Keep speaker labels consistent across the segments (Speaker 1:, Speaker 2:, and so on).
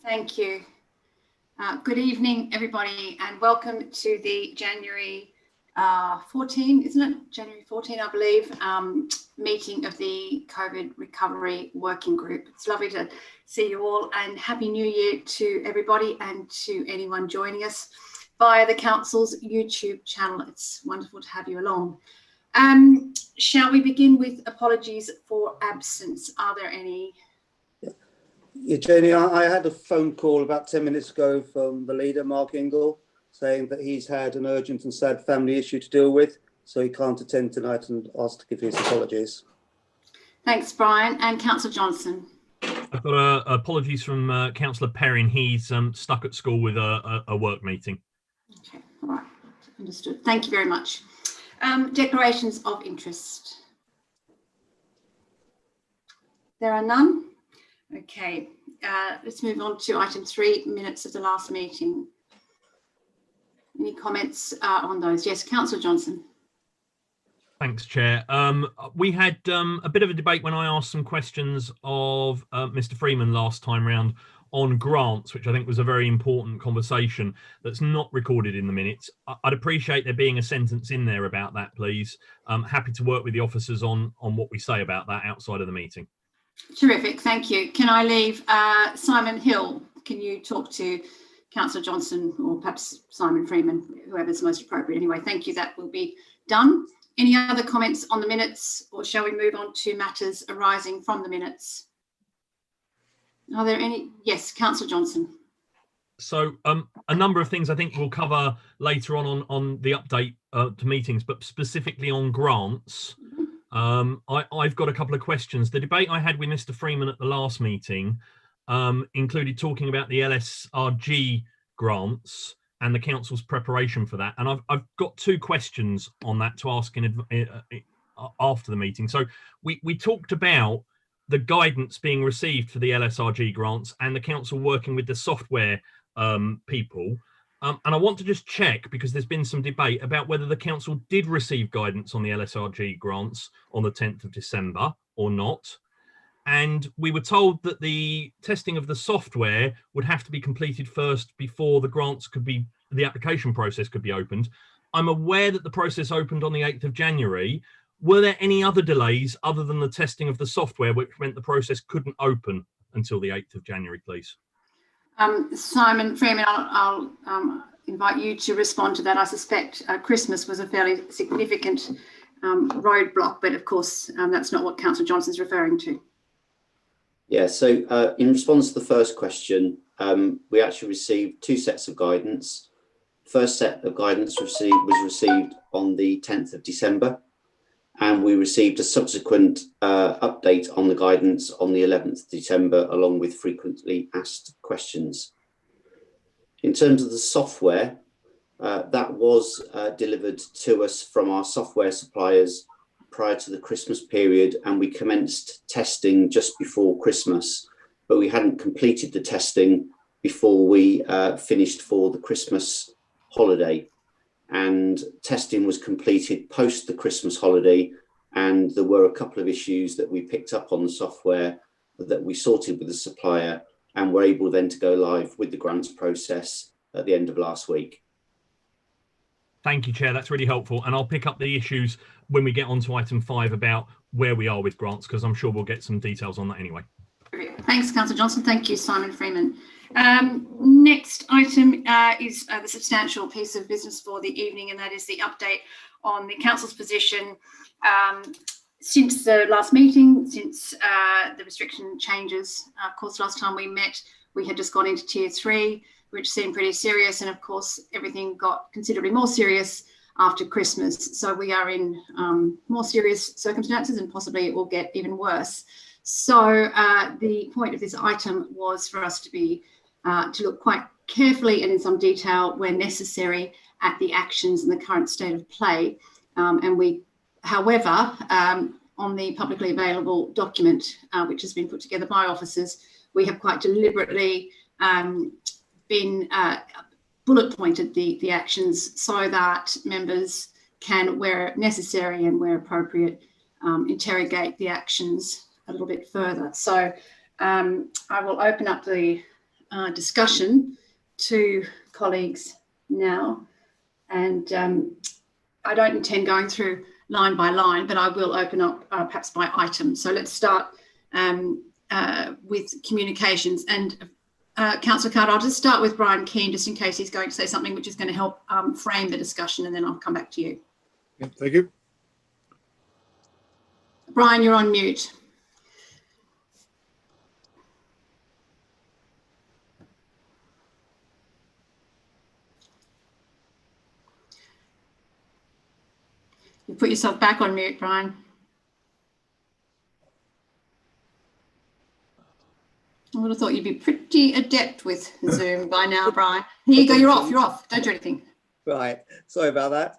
Speaker 1: Thank you. Good evening, everybody, and welcome to the January 14, isn't it? January 14, I believe, meeting of the COVID Recovery Working Group. It's lovely to see you all, and Happy New Year to everybody and to anyone joining us via the Council's YouTube channel. It's wonderful to have you along. Shall we begin with apologies for absence? Are there any?
Speaker 2: Yeah, Jenny, I had a phone call about 10 minutes ago from the leader, Mark Ingle, saying that he's had an urgent and sad family issue to deal with, so he can't attend tonight and asked to give his apologies.
Speaker 1: Thanks, Brian. And Councillor Johnson.
Speaker 3: I've got apologies from Councillor Perrin. He's stuck at school with a work meeting.
Speaker 1: Okay, all right, understood. Thank you very much. Declarations of interest. There are none. Okay, let's move on to item 3, minutes of the last meeting. Any comments on those? Yes, Councillor Johnson.
Speaker 3: Thanks, Chair. We had a bit of a debate when I asked some questions of Mr. Freeman last time round on grants, which I think was a very important conversation that's not recorded in the minutes. I'd appreciate there being a sentence in there about that, please. I'm happy to work with the officers on what we say about that outside of the meeting.
Speaker 1: Terrific, thank you. Can I leave Simon Hill? Can you talk to Councillor Johnson or perhaps Simon Freeman, whoever's most appropriate? Anyway, thank you. That will be done. Any other comments on the minutes, or shall we move on to matters arising from the minutes? Are there any? Yes, Councillor Johnson.
Speaker 3: So a number of things I think we'll cover later on the update to meetings, but specifically on grants. I've got a couple of questions. The debate I had with Mr. Freeman at the last meeting included talking about the LSRG grants and the council's preparation for that. And I've got 2 questions on that to ask after the meeting. So we talked about the guidance being received for the LSRG grants and the council working with the software people. And I want to just check, because there's been some debate about whether the council did receive guidance on the LSRG grants on the 10th of December or not. And we were told that the testing of the software would have to be completed first before the grants could be, the application process could be opened. I'm aware that the process opened on the 8th of January. Were there any other delays other than the testing of the software, which meant the process couldn't open until the 8th of January, please?
Speaker 1: Simon Freeman, I'll invite you to respond to that. I suspect Christmas was a fairly significant roadblock, but of course that's not what Councillor Johnson's referring to.
Speaker 4: Yeah, so in response to the first question, we actually received 2 sets of guidance. First set of guidance was received on the 10th of December, and we received a subsequent update on the guidance on the 11th of December, along with frequently asked questions. In terms of the software, that was delivered to us from our software suppliers prior to the Christmas period, and we commenced testing just before Christmas, but we hadn't completed the testing before we finished for the Christmas holiday. And testing was completed post the Christmas holiday, and there were a couple of issues that we picked up on the software that we sorted with the supplier, and were able then to go live with the grants process at the end of last week.
Speaker 3: Thank you, Chair. That's really helpful. And I'll pick up the issues when we get on to item 5 about where we are with grants, because I'm sure we'll get some details on that anyway.
Speaker 1: Thanks, Councillor Johnson. Thank you, Simon Freeman. Next item is the substantial piece of business for the evening, and that is the update on the council's position since the last meeting, since the restriction changes. Of course, last time we met, we had just gone into tier 3, which seemed pretty serious, and of course, everything got considerably more serious after Christmas. So we are in more serious circumstances, and possibly it will get even worse. So the point of this item was for us to be to look quite carefully and in some detail where necessary at the actions and the current state of play. And we, however, on the publicly available document, which has been put together by officers, we have quite deliberately been bullet pointed the actions so that members can, where necessary and where appropriate, interrogate the actions a little bit further. So I will open up the discussion to colleagues now, and I don't intend going through line by line, but I will open up perhaps by item. So let's start with communications. And Councillor Carter, I'll just start with Brian Keane, just in case he's going to say something which is going to help frame the discussion, and then I'll come back to you.
Speaker 5: Yeah, thank you.
Speaker 1: Brian, you're on mute. You put yourself back on mute, Brian. I would have thought you'd be pretty adept with Zoom by now, Brian. Here you go, you're off, Don't do anything.
Speaker 2: Right, sorry about that.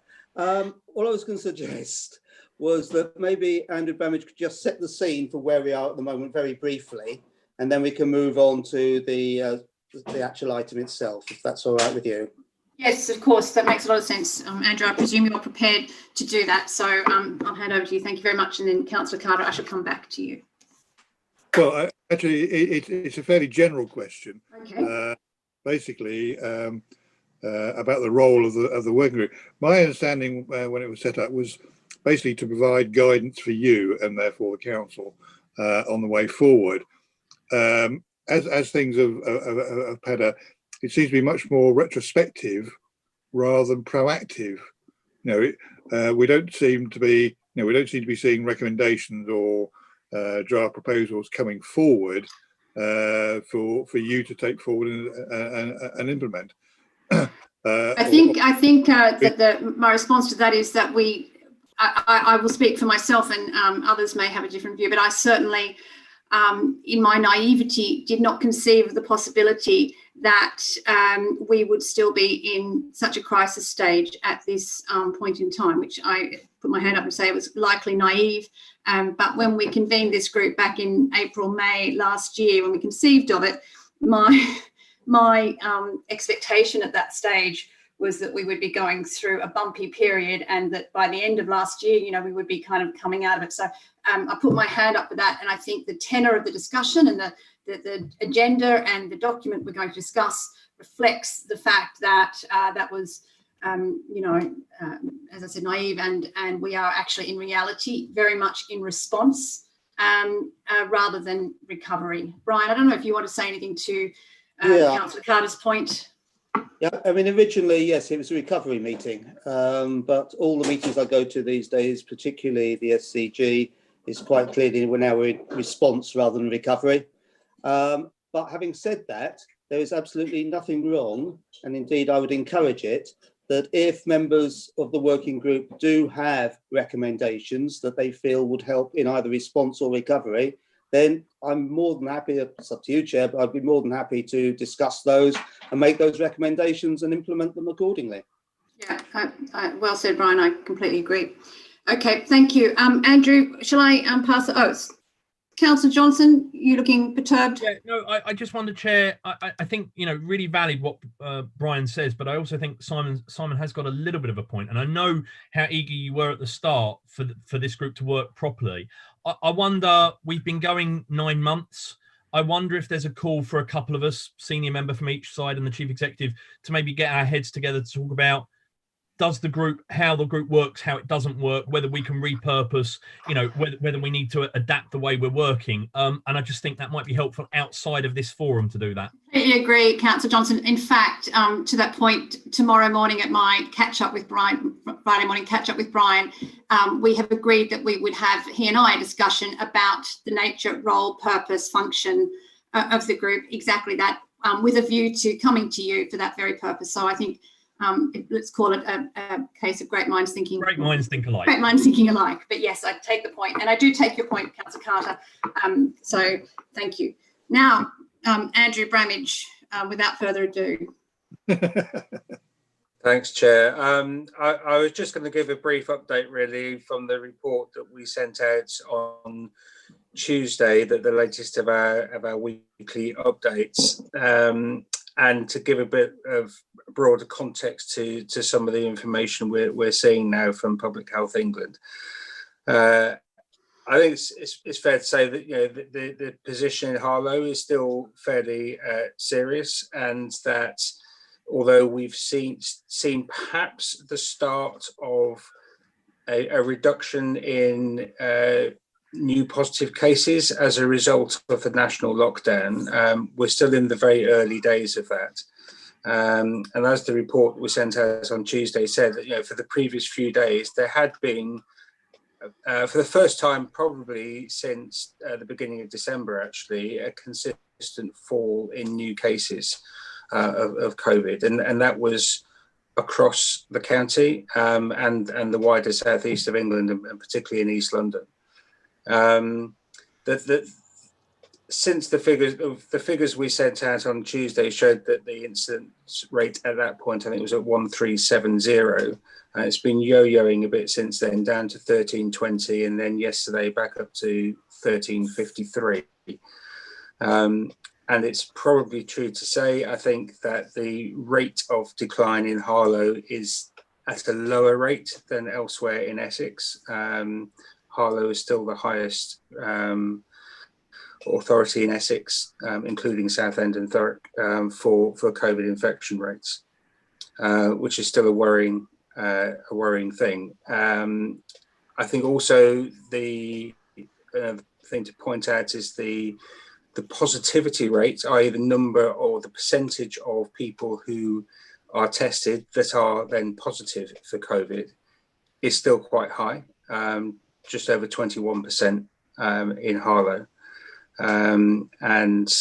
Speaker 2: All I was going to suggest was that maybe Andrew Bramage could just set the scene for where we are at the moment very briefly, and then we can move on to the actual item itself, if that's all right with you.
Speaker 1: Yes, of course, that makes a lot of sense. Andrew, I presume you're prepared to do that. So I'll hand over to you. Thank you very much. And then Councillor Carter, I shall come back to you.
Speaker 5: Well, actually, it's a fairly general question.
Speaker 1: Okay.
Speaker 5: Basically, about the role of the working group. My understanding when it was set up was basically to provide guidance for you and therefore the council on the way forward. As things have had it seems to be much more retrospective rather than proactive. We don't seem to be, seeing recommendations or draft proposals coming forward for you to take forward and implement.
Speaker 1: I think that my response to that is that I will speak for myself, and others may have a different view, but I certainly, in my naivety, did not conceive of the possibility that we would still be in such a crisis stage at this point in time, which I put my hand up and say it was likely naive. But when we convened this group back in April, May last year, when we conceived of it, my expectation at that stage was that we would be going through a bumpy period, and that by the end of last year, we would be kind of coming out of it. So I put my hand up for that, and I think the tenor of the discussion and the agenda and the document we're going to discuss reflects the fact that that was, as I said, naive, and we are actually in reality very much in response rather than recovery. Brian, I don't know if you want to say anything to Councillor Carter's point.
Speaker 2: Yeah, I mean, originally, yes, it was a recovery meeting, but all the meetings I go to these days, particularly the SCG, is quite clearly we're now in response rather than recovery. But having said that, there is absolutely nothing wrong, and indeed I would encourage it, that if members of the working group do have recommendations that they feel would help in either response or recovery, then I'm more than happy, it's up to you, Chair, but I'd be more than happy to discuss those and make those recommendations and implement them accordingly.
Speaker 1: Yeah, well said, Brian. I completely agree. Okay, thank you. Andrew, shall I pass it? Oh, Councillor Johnson, you looking perturbed?
Speaker 3: Yeah, no, I just wonder, Chair, I think, really valid what Brian says, but I also think Simon has got a little bit of a point. And I know how eager you were at the start for this group to work properly. I wonder, we've been going 9 months. I wonder if there's a call for a couple of us, senior member from each side and the chief executive, to maybe get our heads together to talk about how the group works, how it doesn't work, whether we can repurpose, whether we need to adapt the way we're working. And I just think that might be helpful outside of this forum to do that.
Speaker 1: I completely agree, Councillor Johnson. In fact, to that point, tomorrow morning at my catch-up with Brian, Friday morning catch-up with Brian, we have agreed that we would have, he and I, a discussion about the nature, role, purpose, function of the group, exactly that, with a view to coming to you for that very purpose. So I think let's call it a case of great minds thinking.
Speaker 3: Great minds think alike.
Speaker 1: Great minds thinking alike. But yes, I take the point, and I do take your point, Councillor Carter. So thank you. Now, Andrew Bramage, without further ado.
Speaker 6: Thanks, Chair. I was just going to give a brief update, really, from the report that we sent out on Tuesday, that the latest of our weekly updates. And to give a bit of broader context to some of the information we're seeing now from Public Health England. I think it's fair to say that the position in Harlow is still fairly serious, and that although we've seen perhaps the start of a reduction in new positive cases as a result of the national lockdown, we're still in the very early days of that. And as the report we sent out on Tuesday said, that for the previous few days there had been, for the first time probably since the beginning of December, actually, a consistent fall in new cases of COVID, and that was across the county and the wider southeast of England, and particularly in East London. Since the figures we sent out on Tuesday showed that the incidence rate at that point, I think it was at 1370. It's been yo-yoing a bit since then, down to 1320, and then yesterday back up to 1353. And it's probably true to say, I think, that the rate of decline in Harlow is at a lower rate than elsewhere in Essex. Harlow is still the highest authority in Essex, including Southend and Thurrock, for COVID infection rates, which is still a worrying thing. I think also the thing to point out is the positivity rate, i.e. the number or the percentage of people who are tested that are then positive for COVID, is still quite high, just over 21% in Harlow. And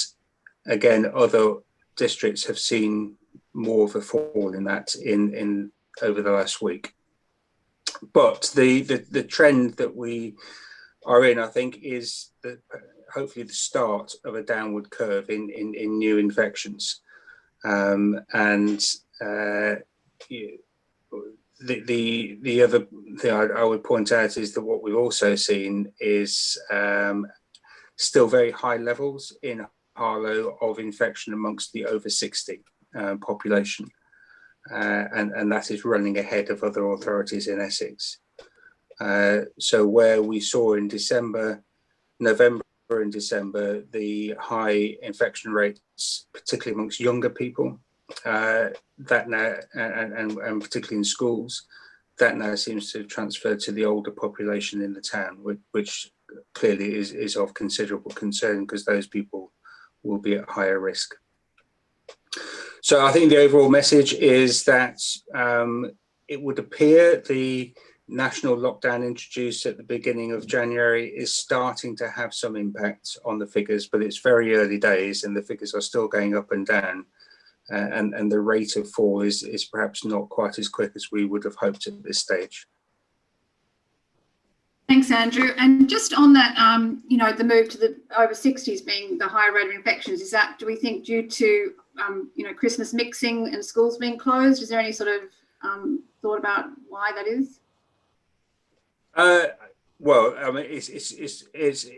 Speaker 6: again, other districts have seen more of a fall in that in over the last week. But the trend that we are in, I think, is hopefully the start of a downward curve in new infections. The other thing I would point out is that what we've also seen is still very high levels in Harlow of infection amongst the over 60 population, and that is running ahead of other authorities in Essex. So where we saw in November and December, the high infection rates, particularly amongst younger people, that now, and particularly in schools, that now seems to have transferred to the older population in the town, which clearly is of considerable concern, because those people will be at higher risk. So I think the overall message is that it would appear the national lockdown introduced at the beginning of January is starting to have some impact on the figures, but it's very early days and the figures are still going up and down. And the rate of fall is perhaps not quite as quick as we would have hoped at this stage.
Speaker 1: Thanks, Andrew. And just on that, the move to the over 60s being the higher rate of infections, is that, do we think, due to, Christmas mixing and schools being closed? Is there any sort of thought about why that is?
Speaker 6: Well, I mean, it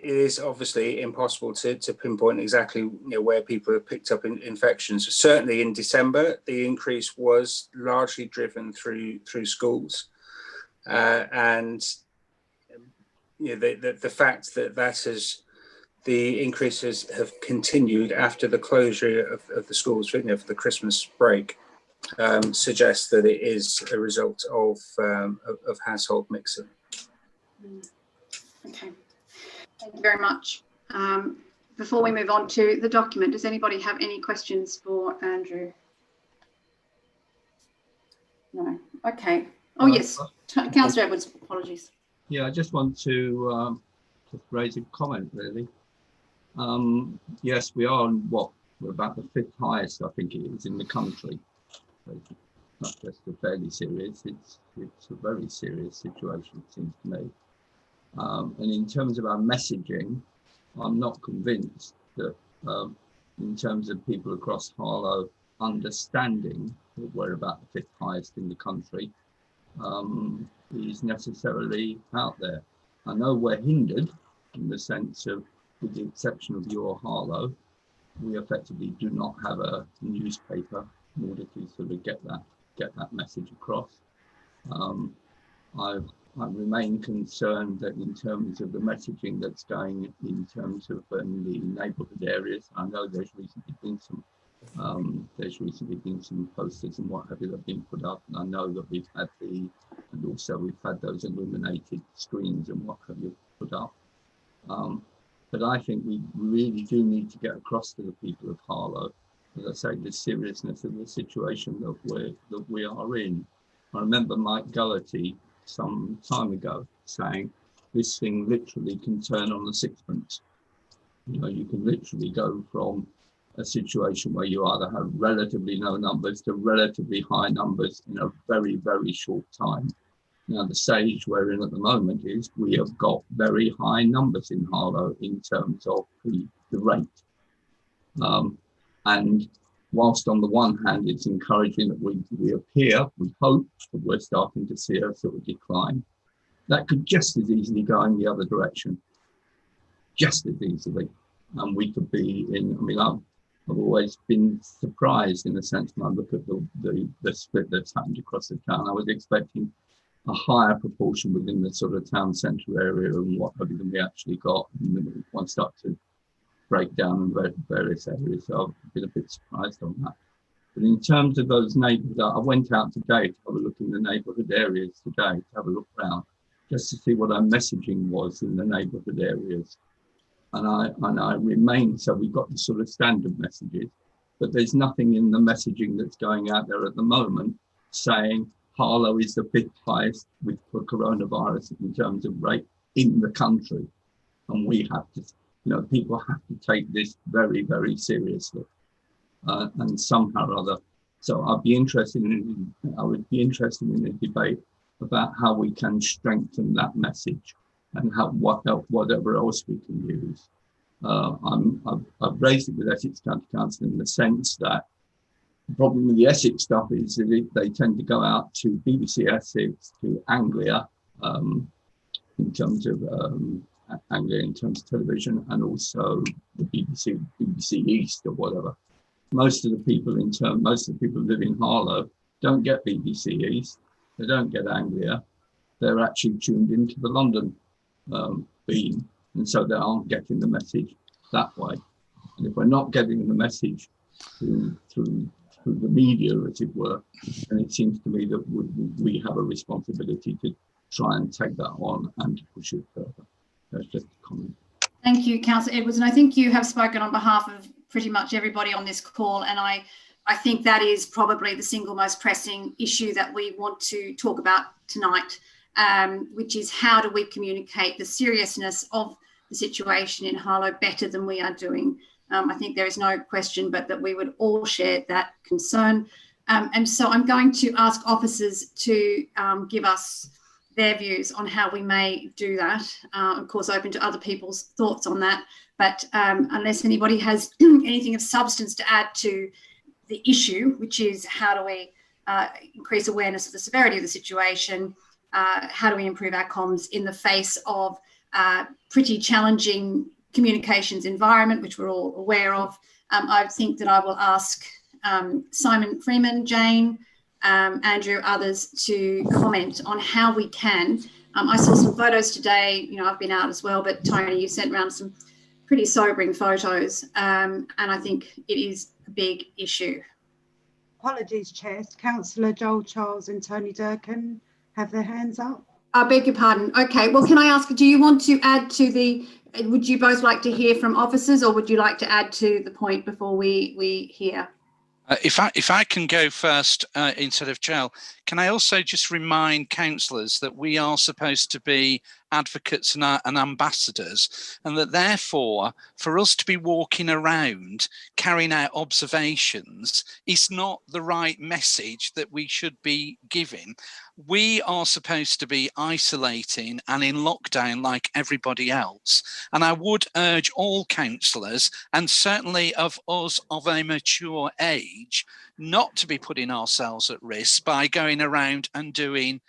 Speaker 6: is obviously impossible to pinpoint exactly where people have picked up infections. Certainly in December, the increase was largely driven through schools, and the fact that the increases have continued after the closure of the schools for the Christmas break suggests that it is a result of household mixing.
Speaker 1: Okay, thank you very much. Before we move on to the document, does anybody have any questions for Andrew? No. Okay. Oh, yes. Councillor Edwards, apologies.
Speaker 7: Yeah, I just want to just raise a comment, really. Yes, we are on we're about the 5th highest, I think it is, in the country. So it's not just a fairly serious, it's a very serious situation, it seems to me. And in terms of our messaging, I'm not convinced that in terms of people across Harlow understanding that we're about the 5th highest in the country is necessarily out there. I know we're hindered in the sense of, with the exception of your Harlow, we effectively do not have a newspaper in order to sort of get that message across. I've I remain concerned that in terms of the messaging that's going in terms of the neighbourhood areas, I know there's recently been some posters and what have you that have been put up, and I know that we've had those illuminated screens and what have you put up. But I think we really do need to get across to the people of Harlow, as I say, the seriousness of the situation that we are in. I remember Mike Gullerty some time ago saying this thing literally can turn on the sixpence. You know, you can literally go from a situation where you either have relatively low numbers to relatively high numbers in a very, very short time. Now, the stage we're in at the moment is we have got very high numbers in Harlow in terms of the rate. And whilst on the one hand, it's encouraging that we hope that we're starting to see a sort of decline, that could just as easily go in the other direction, just as easily. And we could be in, I mean, I've always been surprised in the sense when I look at the split that's happened across the town. I was expecting a higher proportion within the sort of town centre area and what have you than we actually got. And then one start to break down in various areas. So I've been a bit surprised on that. But in terms of those neighbourhoods, I went out today to have a look in the neighbourhood areas today, to have a look around, just to see what our messaging was in the neighbourhood areas. And I remain, so we've got the sort of standard messages, but there's nothing in the messaging that's going out there at the moment saying Harlow is the fifth highest for coronavirus in terms of rate in the country. And we have to, people have to take this very, very seriously. And somehow or other. So I would be interested in a debate about how we can strengthen that message and whatever else we can use. I've raised it with Essex County Council in the sense that the problem with the Essex stuff is that they tend to go out to BBC Essex, to Anglia, in terms of television, and also the BBC East or whatever. Most of the people who live in Harlow don't get BBC East, they don't get Anglia, they're actually tuned into the London beam, and so they aren't getting the message that way. And if we're not getting the message through the media, as it were, then it seems to me that we have a responsibility to try and take that on and to push it further. That's just a comment.
Speaker 1: Thank you, Councillor Edwards, and I think you have spoken on behalf of pretty much everybody on this call, and I think that is probably the single most pressing issue that we want to talk about tonight, which is how do we communicate the seriousness of the situation in Harlow better than we are doing. I think there is no question but that we would all share that concern. And so I'm going to ask officers to give us their views on how we may do that. Of course, open to other people's thoughts on that. But unless anybody has anything of substance to add to the issue, which is how do we increase awareness of the severity of the situation, how do we improve our comms in the face of pretty challenging communications environment, which we're all aware of, I think that I will ask Simon Freeman, Jane, Andrew, others to comment on how we can. I saw some photos today, I've been out as well, but Tony, you sent around some pretty sobering photos, and I think it is a big issue.
Speaker 8: Apologies, Chair. Councillor Joel Charles and Tony Durkin have their hands up.
Speaker 1: I beg your pardon. Okay, well, can I ask, do you want to add to would you both like to hear from officers, or would you like to add to the point before we hear?
Speaker 9: If I can go first instead of Joel, can I also just remind councillors that we are supposed to be advocates and ambassadors, and that therefore for us to be walking around carrying out observations is not the right message that we should be giving. We are supposed to be isolating and in lockdown like everybody else. And I would urge all councillors, and certainly of us of a mature age, not to be putting ourselves at risk by going around and doing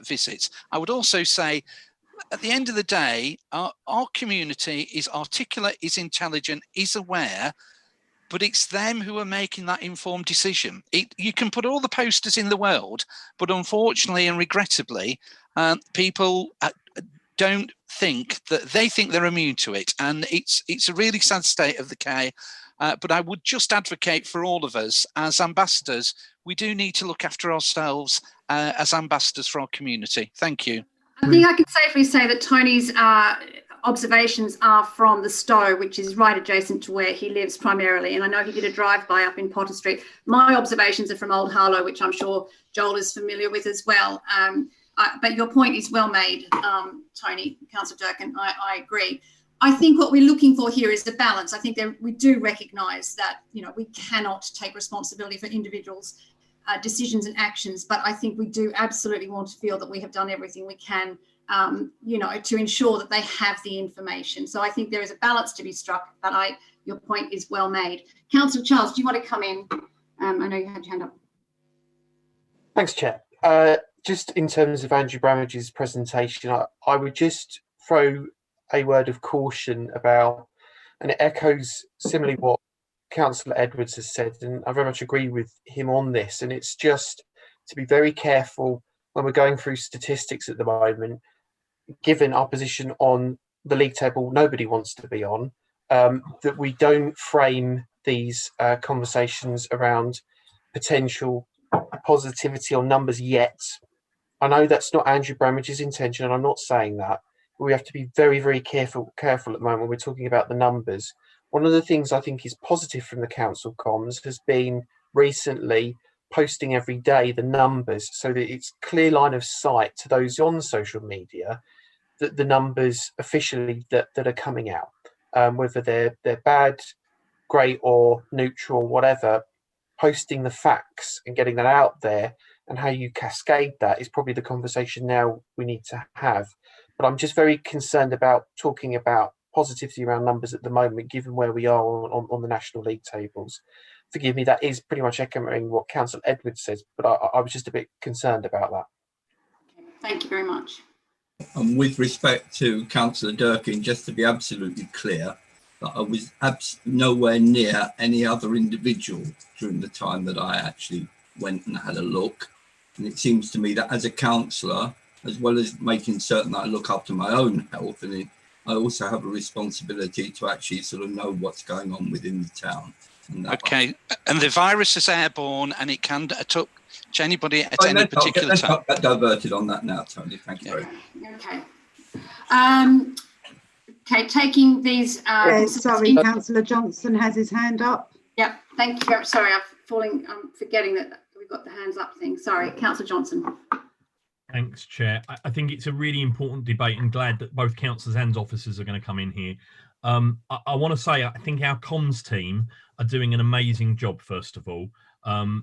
Speaker 9: visits. I would also say, at the end of the day, our community is articulate, is intelligent, is aware, but it's them who are making that informed decision. You can put all the posters in the world, but unfortunately and regrettably, people don't think that they think they're immune to it, and it's a really sad state of the care. But I would just advocate for all of us as ambassadors. We do need to look after ourselves as ambassadors for our community. Thank you.
Speaker 1: I think I can safely say that Tony's observations are from the Stowe, which is right adjacent to where he lives primarily. And I know he did a drive-by up in Potter Street. My observations are from Old Harlow, which I'm sure Joel is familiar with as well. But your point is well made, Tony, Councillor Durkin. I agree. I think what we're looking for here is the balance. I think we do recognise that, you know, we cannot take responsibility for individuals' decisions and actions, but I think we do absolutely want to feel that we have done everything we can, you know, to ensure that they have the information. So I think there is a balance to be struck, but your point is well made. Councillor Charles, do you want to come in? I know you had your hand up.
Speaker 10: Thanks, Chair. Just in terms of Andrew Bramage's presentation, I would just throw a word of caution about, and it echoes similarly what Councillor Edwards has said, and I very much agree with him on this, and it's just to be very careful when we're going through statistics at the moment, given our position on the league table nobody wants to be on, that we don't frame these conversations around potential positivity on numbers yet. I know that's not Andrew Bramage's intention, and I'm not saying that. We have to be very, very careful at the moment when we're talking about the numbers. One of the things I think is positive from the council comms has been recently posting every day the numbers, so that it's clear line of sight to those on social media that the numbers officially that are coming out, whether they're bad, great, or neutral, whatever. Posting the facts and getting that out there, and how you cascade that is probably the conversation now we need to have. But I'm just very concerned about talking about positivity around numbers at the moment, given where we are on the National League tables. Forgive me, that is pretty much echoing what Councillor Edwards says, but I was just a bit concerned about that.
Speaker 1: Thank you very much.
Speaker 7: And with respect to Councillor Durkin, just to be absolutely clear, that I was nowhere near any other individual during the time that I actually went and had a look. And it seems to me that as a councillor, as well as making certain that I look after my own health, and I also have a responsibility to actually sort of know what's going on within the town.
Speaker 9: Okay, and the virus is airborne, and it can touch anybody at any particular time.
Speaker 7: Let's not get diverted on that now, Tony. Thank you very much.
Speaker 1: Okay. Okay, taking these.
Speaker 8: Sorry, Councillor Johnson has his hand up.
Speaker 1: Yep, thank you. Sorry, I'm forgetting that we've got the hands up thing. Sorry, Councillor Johnson.
Speaker 3: Thanks, Chair. I think it's a really important debate, and glad that both councillors and officers are going to come in here. I want to say I think our comms team are doing an amazing job, first of all.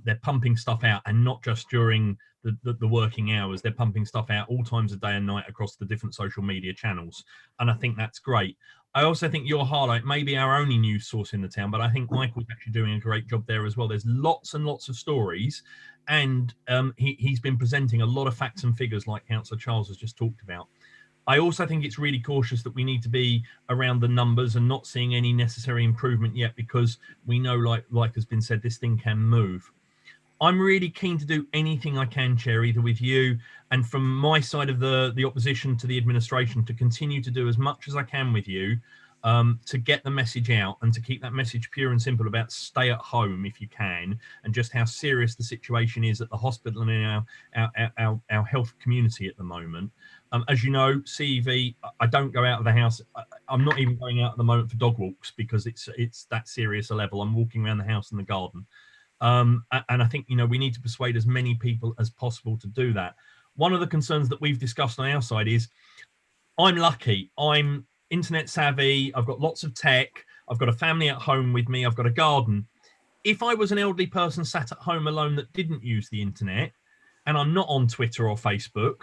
Speaker 3: They're pumping stuff out, and not just during the working hours. They're pumping stuff out all times of day and night across the different social media channels, and I think that's great. I also think your highlight may be our only news source in the town, but I think Michael's actually doing a great job there as well. There's lots and lots of stories, and he's been presenting a lot of facts and figures like Councillor Charles has just talked about. I also think it's really cautious that we need to be around the numbers and not seeing any necessary improvement yet, because we know, like has been said, this thing can move. I'm really keen to do anything I can, Chair, either with you and from my side of the opposition to the administration, to continue to do as much as I can with you to get the message out, and to keep that message pure and simple about stay at home if you can, and just how serious the situation is at the hospital and in our health community at the moment. As you know, CEV, I don't go out of the house. I'm not even going out at the moment for dog walks, because it's that serious a level. I'm walking around the house and the garden. And I think, you know, we need to persuade as many people as possible to do that. One of the concerns that we've discussed on our side is, I'm lucky. I'm internet savvy. I've got lots of tech. I've got a family at home with me. I've got a garden. If I was an elderly person sat at home alone that didn't use the internet, and I'm not on Twitter or Facebook,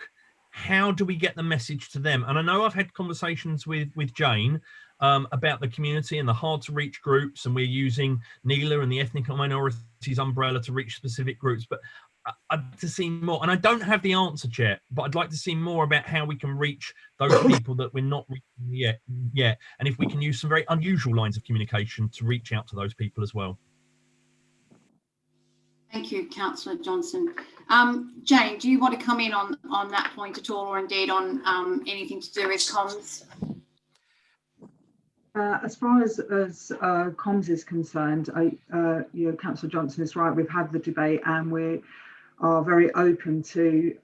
Speaker 3: how do we get the message to them? And I know I've had conversations with Jane about the community and the hard to reach groups, and we're using NELA and the ethnic minorities umbrella to reach specific groups, but I'd like to see more. And I don't have the answer, Chair, but I'd like to see more about how we can reach those people that we're not reaching yet, and if we can use some very unusual lines of communication to reach out to those people as well.
Speaker 1: Thank you, Councillor Johnson. Jane, do you want to come in on that point at all, or indeed on anything to do with comms?
Speaker 11: As far as comms is concerned, Councillor Johnson is right. We've had the debate and we are very open to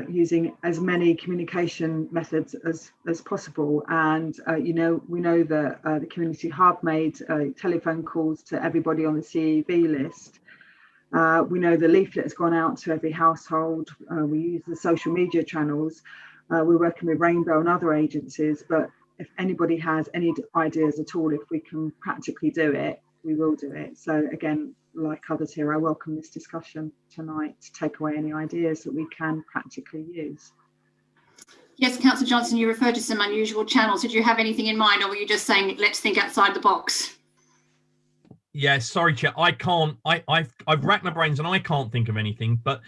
Speaker 11: using as many communication methods as possible. And we know that the community hub made telephone calls to everybody on the CEB list. We know the leaflet has gone out to every household. We use the social media channels. We're working with Rainbow and other agencies, but if anybody has any ideas at all, if we can practically do it, we will do it. So again, like others here, I welcome this discussion tonight to take away any ideas that we can practically use.
Speaker 1: Yes, Councillor Johnson, you referred to some unusual channels. Did you have anything in mind, or were you just saying, let's think outside the box?
Speaker 3: Yeah, sorry, Chair. I can't. I've racked my brains and I can't think of anything. But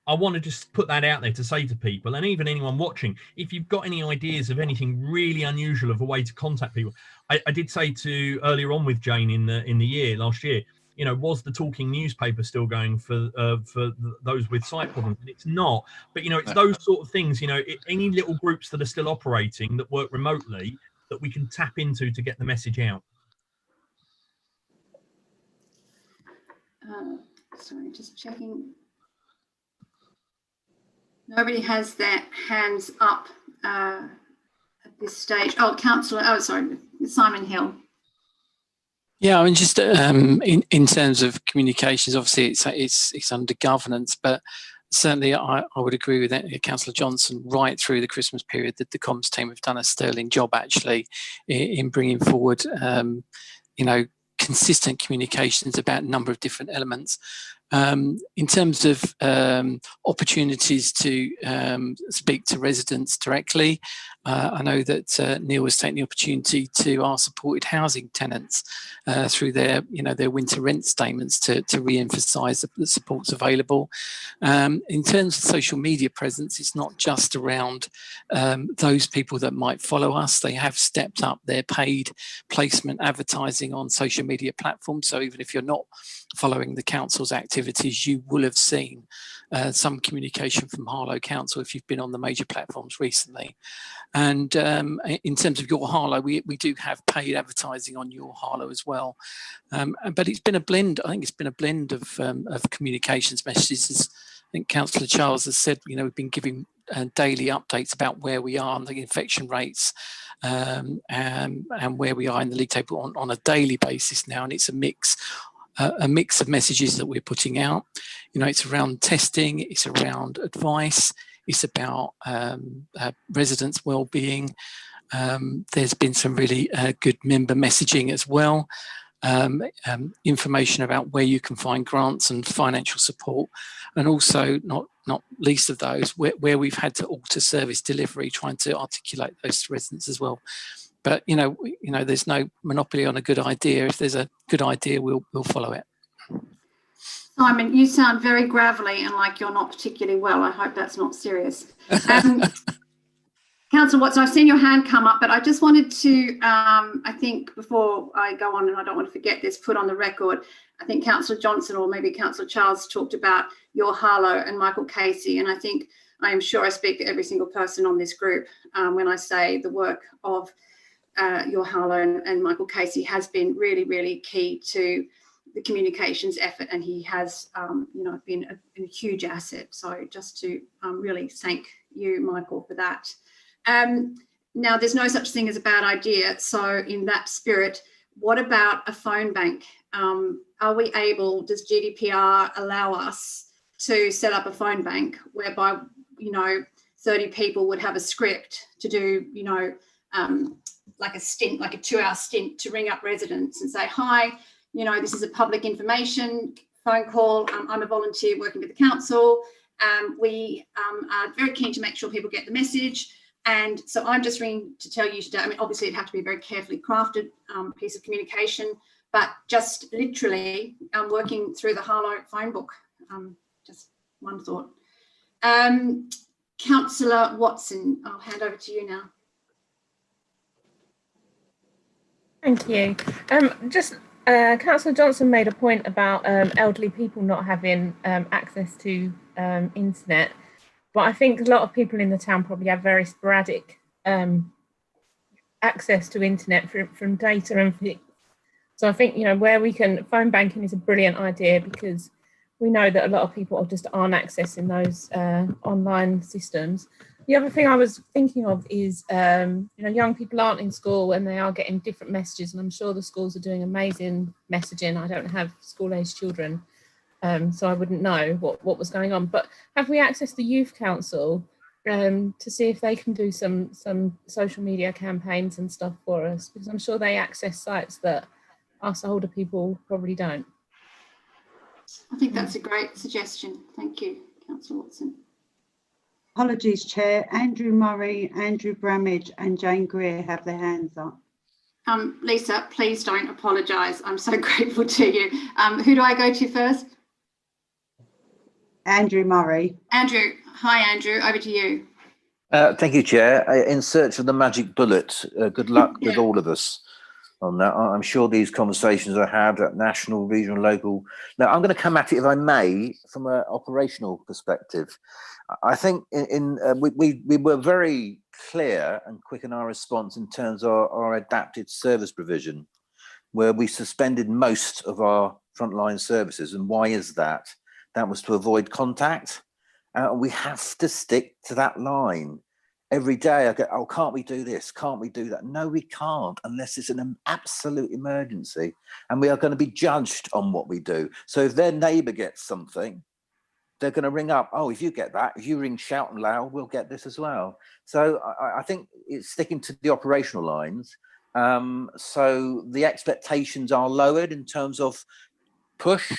Speaker 3: I want to just put that out there to say to people, and even anyone watching, if you've got any ideas of anything really unusual of a way to contact people. I did say to earlier on with Jane in the year last year, was the talking newspaper still going for those with sight problems? And it's not. But it's those sort of things. Any little groups that are still operating that work remotely that we can tap into to get the message out.
Speaker 1: Sorry, just checking. Nobody has their hands up at this stage. Oh, Councillor, Simon Hill.
Speaker 12: Yeah, I mean, just in terms of communications, obviously it's under governance, but certainly I would agree with that, Councillor Johnson, right through the Christmas period that the comms team have done a sterling job actually in bringing forward, consistent communications about a number of different elements. In terms of opportunities to speak to residents directly, I know that Neil was taking the opportunity to our supported housing tenants through their winter rent statements to re-emphasise the supports available. In terms of social media presence, it's not just around those people that might follow us. They have stepped up their paid placement advertising on social media platforms. So even if you're not following the council's activities, you will have seen some communication from Harlow Council if you've been on the major platforms recently. And in terms of Your Harlow, we do have paid advertising on Your Harlow as well. But it's been a blend. I think it's been a blend of communications messages. As I think Councillor Charles has said, we've been giving daily updates about where we are on the infection rates and where we are in the league table on a daily basis now. And it's a mix of messages that we're putting out. It's around testing, it's around advice, it's about residents' well-being. There's been some really good member messaging as well. Information about where you can find grants and financial support, and also not least of those where we've had to alter service delivery, trying to articulate those to residents as well. But there's no monopoly on a good idea. If there's a good idea, we'll follow it.
Speaker 1: Simon, you sound very gravelly and like you're not particularly well. I hope that's not serious. Councillor Watson, I've seen your hand come up, but I just wanted to, I think before I go on, and I don't want to forget this, put on the record, I think Councillor Johnson or maybe Councillor Charles talked about Your Harlow and Michael Casey, and I am sure I speak for every single person on this group when I say the work of Your Harlow and Michael Casey has been really, really key to the communications effort, and he has, been a huge asset. So just to really thank you, Michael, for that. Now, there's no such thing as a bad idea. So in that spirit, what about a phone bank? Are we able, does GDPR allow us to set up a phone bank whereby, 30 people would have a script to do, like a stint, like a 2-hour stint to ring up residents and say, hi, this is a public information phone call. I'm a volunteer working with the council. We are very keen to make sure people get the message. And so I'm just ringing to tell you today, I mean, obviously it'd have to be a very carefully crafted piece of communication, but just literally working through the Harlow phone book. Just one thought. Councillor Watson, I'll hand over to you now.
Speaker 13: Thank you. Councillor Johnson made a point about elderly people not having access to internet. But I think a lot of people in the town probably have very sporadic access to internet from data and fixed. So I think, where we can, phone banking is a brilliant idea, because we know that a lot of people just aren't accessing those online systems. The other thing I was thinking of is, young people aren't in school and they are getting different messages, and I'm sure the schools are doing amazing messaging. I don't have school-aged children, so I wouldn't know what was going on. But have we accessed the Youth Council to see if they can do some social media campaigns and stuff for us? Because I'm sure they access sites that us older people probably don't.
Speaker 1: I think that's a great suggestion. Thank you, Councillor Watson.
Speaker 8: Apologies, Chair. Andrew Murray, Andrew Bramage and Jane Greer have their hands up.
Speaker 1: Lisa, please don't apologise. I'm so grateful to you. Who do I go to first?
Speaker 8: Andrew Murray.
Speaker 1: Andrew. Hi, Andrew. Over to you.
Speaker 14: Thank you, Chair. In search of the magic bullet. Good luck with all of us on that. I'm sure these conversations are had at national, regional, local. Now, I'm going to come at it, if I may, from an operational perspective. I think we were very clear and quick in our response in terms of our adapted service provision, where we suspended most of our frontline services. And why is that? That was to avoid contact. We have to stick to that line. Every day I go, oh, can't we do this? Can't we do that? No, we can't, unless it's an absolute emergency. And we are going to be judged on what we do. So if their neighbour gets something, they're going to ring up, oh, if you get that, if you ring shout and loud, we'll get this as well. So I think it's sticking to the operational lines. So the expectations are lowered in terms of push,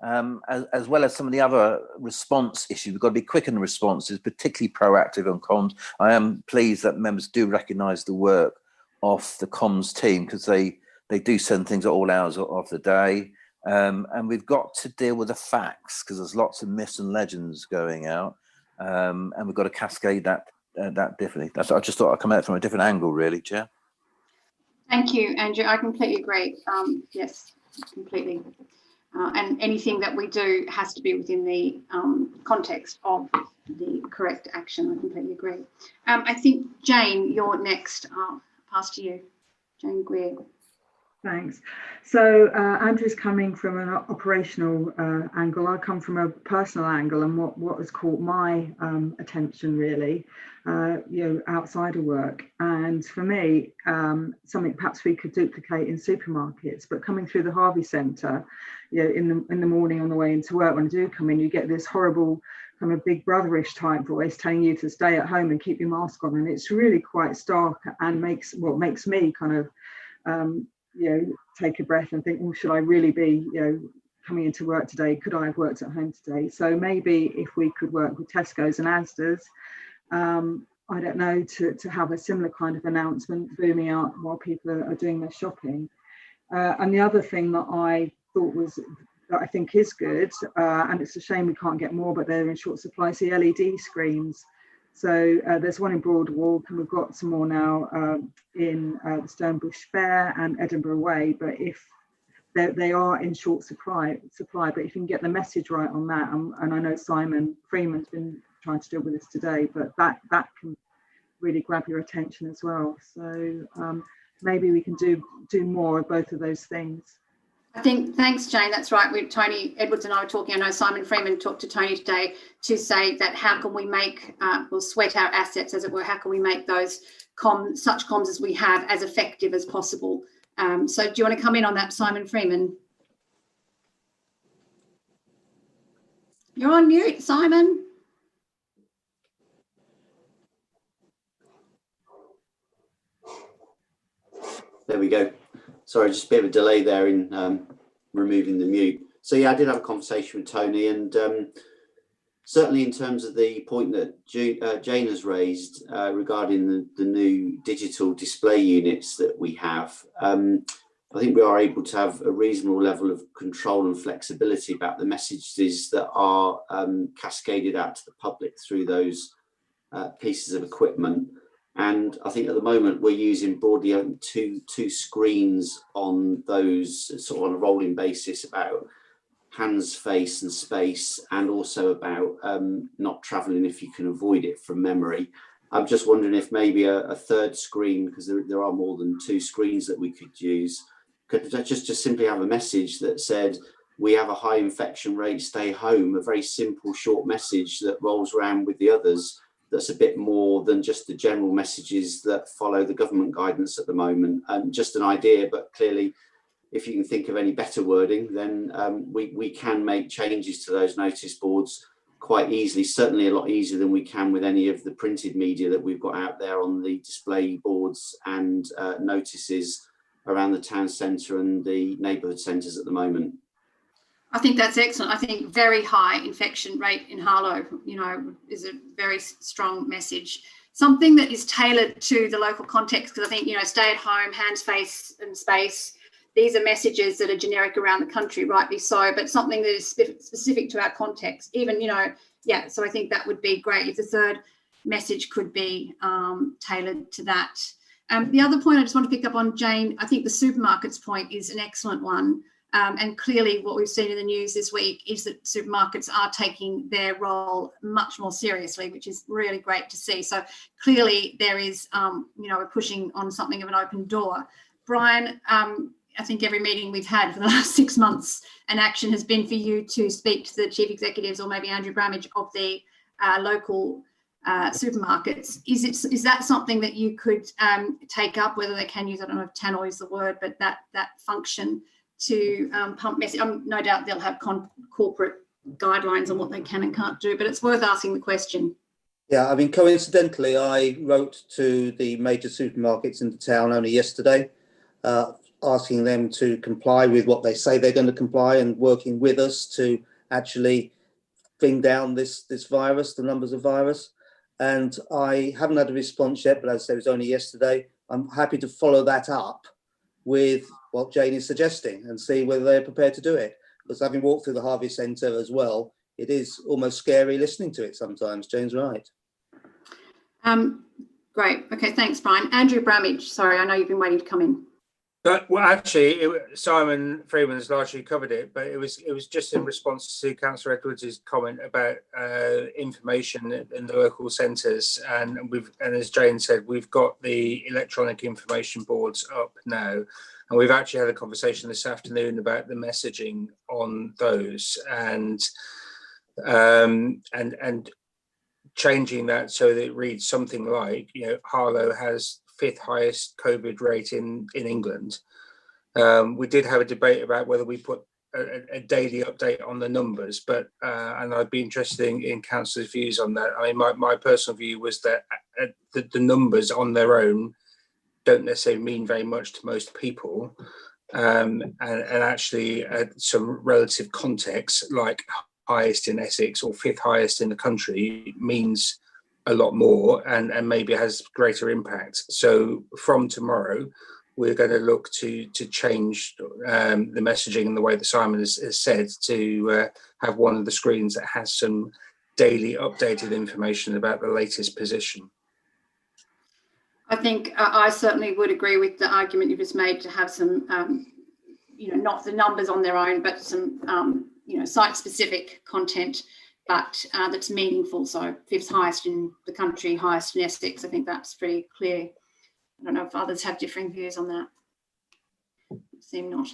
Speaker 14: as well as some of the other response issues. We've got to be quick in the responses, particularly proactive on comms. I am pleased that members do recognise the work of the comms team, because they do send things at all hours of the day. And we've got to deal with the facts, because there's lots of myths and legends going out, and we've got to cascade that differently. I just thought I'd come at it from a different angle, really, Chair.
Speaker 1: Thank you, Andrew. I completely agree. Yes, completely. And anything that we do has to be within the context of the correct action. I completely agree. I think, Jane, you're next. I'll pass to you. Jane Greer.
Speaker 11: Thanks. So Andrew's coming from an operational angle. I come from a personal angle, and what has caught my attention really, outside of work. And for me, something perhaps we could duplicate in supermarkets, but coming through the Harvey Centre, in the morning on the way into work, when I do come in, you get this horrible kind of big brotherish type voice telling you to stay at home and keep your mask on, and it's really quite stark and makes me kind of take a breath and think, well, should I really be coming into work today? Could I have worked at home today? So maybe if we could work with Tesco's and Asda's, I don't know, to have a similar kind of announcement booming out while people are doing their shopping. And the other thing that I thought that I think is good, and it's a shame we can't get more, but they're in short supply, is the LED screens. So there's one in Broadwalk, and we've got some more now in the Stonebush Fair and Edinburgh Way. But if they are in short supply, but if you can get the message right on that, and I know Simon Freeman's been trying to deal with this today, but that can really grab your attention as well. So maybe we can do more of both of those things.
Speaker 1: I think, thanks, Jane. That's right. Tony Edwards and I were talking. I know Simon Freeman talked to Tony today to say that how can we make, we'll sweat our assets, as it were. How can we make those such comms as we have as effective as possible? So do you want to come in on that, Simon Freeman? You're on mute, Simon.
Speaker 4: There we go. Sorry, just a bit of a delay there in removing the mute. So yeah, I did have a conversation with Tony, and certainly in terms of the point that Jane has raised regarding the new digital display units that we have, I think we are able to have a reasonable level of control and flexibility about the messages that are cascaded out to the public through those pieces of equipment. And I think at the moment we're using broadly two screens on those, sort of on a rolling basis, about hands, face and space, and also about not travelling if you can avoid it from memory. I'm just wondering if maybe a third screen, because there are more than 2 screens that we could use, could just simply have a message that said, we have a high infection rate, stay home, a very simple short message that rolls around with the others, that's a bit more than just the general messages that follow the government guidance at the moment. And just an idea, but clearly, if you can think of any better wording, then we can make changes to those notice boards quite easily, certainly a lot easier than we can with any of the printed media that we've got out there on the display boards and notices around the town centre and the neighbourhood centres at the moment.
Speaker 1: I think that's excellent. I think very high infection rate in Harlow, you know, is a very strong message. Something that is tailored to the local context, because I think, you know, stay at home, hands, face and space, these are messages that are generic around the country, rightly so, but something that is specific to our context, even, you know, yeah, so I think that would be great if the third message could be tailored to that. The other point I just want to pick up on, Jane, I think the supermarkets point is an excellent one. And clearly what we've seen in the news this week is that supermarkets are taking their role much more seriously, which is really great to see. So clearly there is, you know, we're pushing on something of an open door. Brian, I think every meeting we've had for the last 6 months, an action has been for you to speak to the chief executives or maybe Andrew Bramage of the local supermarkets. Is that something that you could take up, whether they can use, I don't know if TANOR is the word, but that function to pump message? No doubt they'll have corporate guidelines on what they can and can't do, but it's worth asking the question.
Speaker 2: Yeah, I mean, coincidentally, I wrote to the major supermarkets in the town only yesterday, asking them to comply with what they say they're going to comply and working with us to actually bring down this virus, the numbers of virus. And I haven't had a response yet, but as I said, it was only yesterday. I'm happy to follow that up with what Jane is suggesting and see whether they're prepared to do it. Because having walked through the Harvey Centre as well, it is almost scary listening to it sometimes. Jane's right.
Speaker 1: Great. Okay, thanks, Brian. Andrew Bramage, sorry, I know you've been waiting to come in.
Speaker 6: But well, actually, Simon Freeman's largely covered it, but it was just in response to Councillor Edwards' comment about information in the local centres, and as Jane said, we've got the electronic information boards up now, and we've actually had a conversation this afternoon about the messaging on those, and changing that so that it reads something like, you know, Harlow has 5th highest COVID rate in England. We did have a debate about whether we put a daily update on the numbers, but and I'd be interested in councillors' views on that. I mean, my personal view was that the numbers on their own don't necessarily mean very much to most people, and actually some relative context, like highest in Essex or 5th highest in the country, means a lot more and maybe has greater impact. So from tomorrow, we're going to look to change the messaging and the way that Simon has said, to have one of the screens that has some daily updated information about the latest position.
Speaker 1: I think I certainly would agree with the argument you just made to have some, you know, not the numbers on their own, but some, you know, site-specific content, but that's meaningful. So 5th highest in the country, highest in Essex. I think that's pretty clear. I don't know if others have differing views on that. Seem not.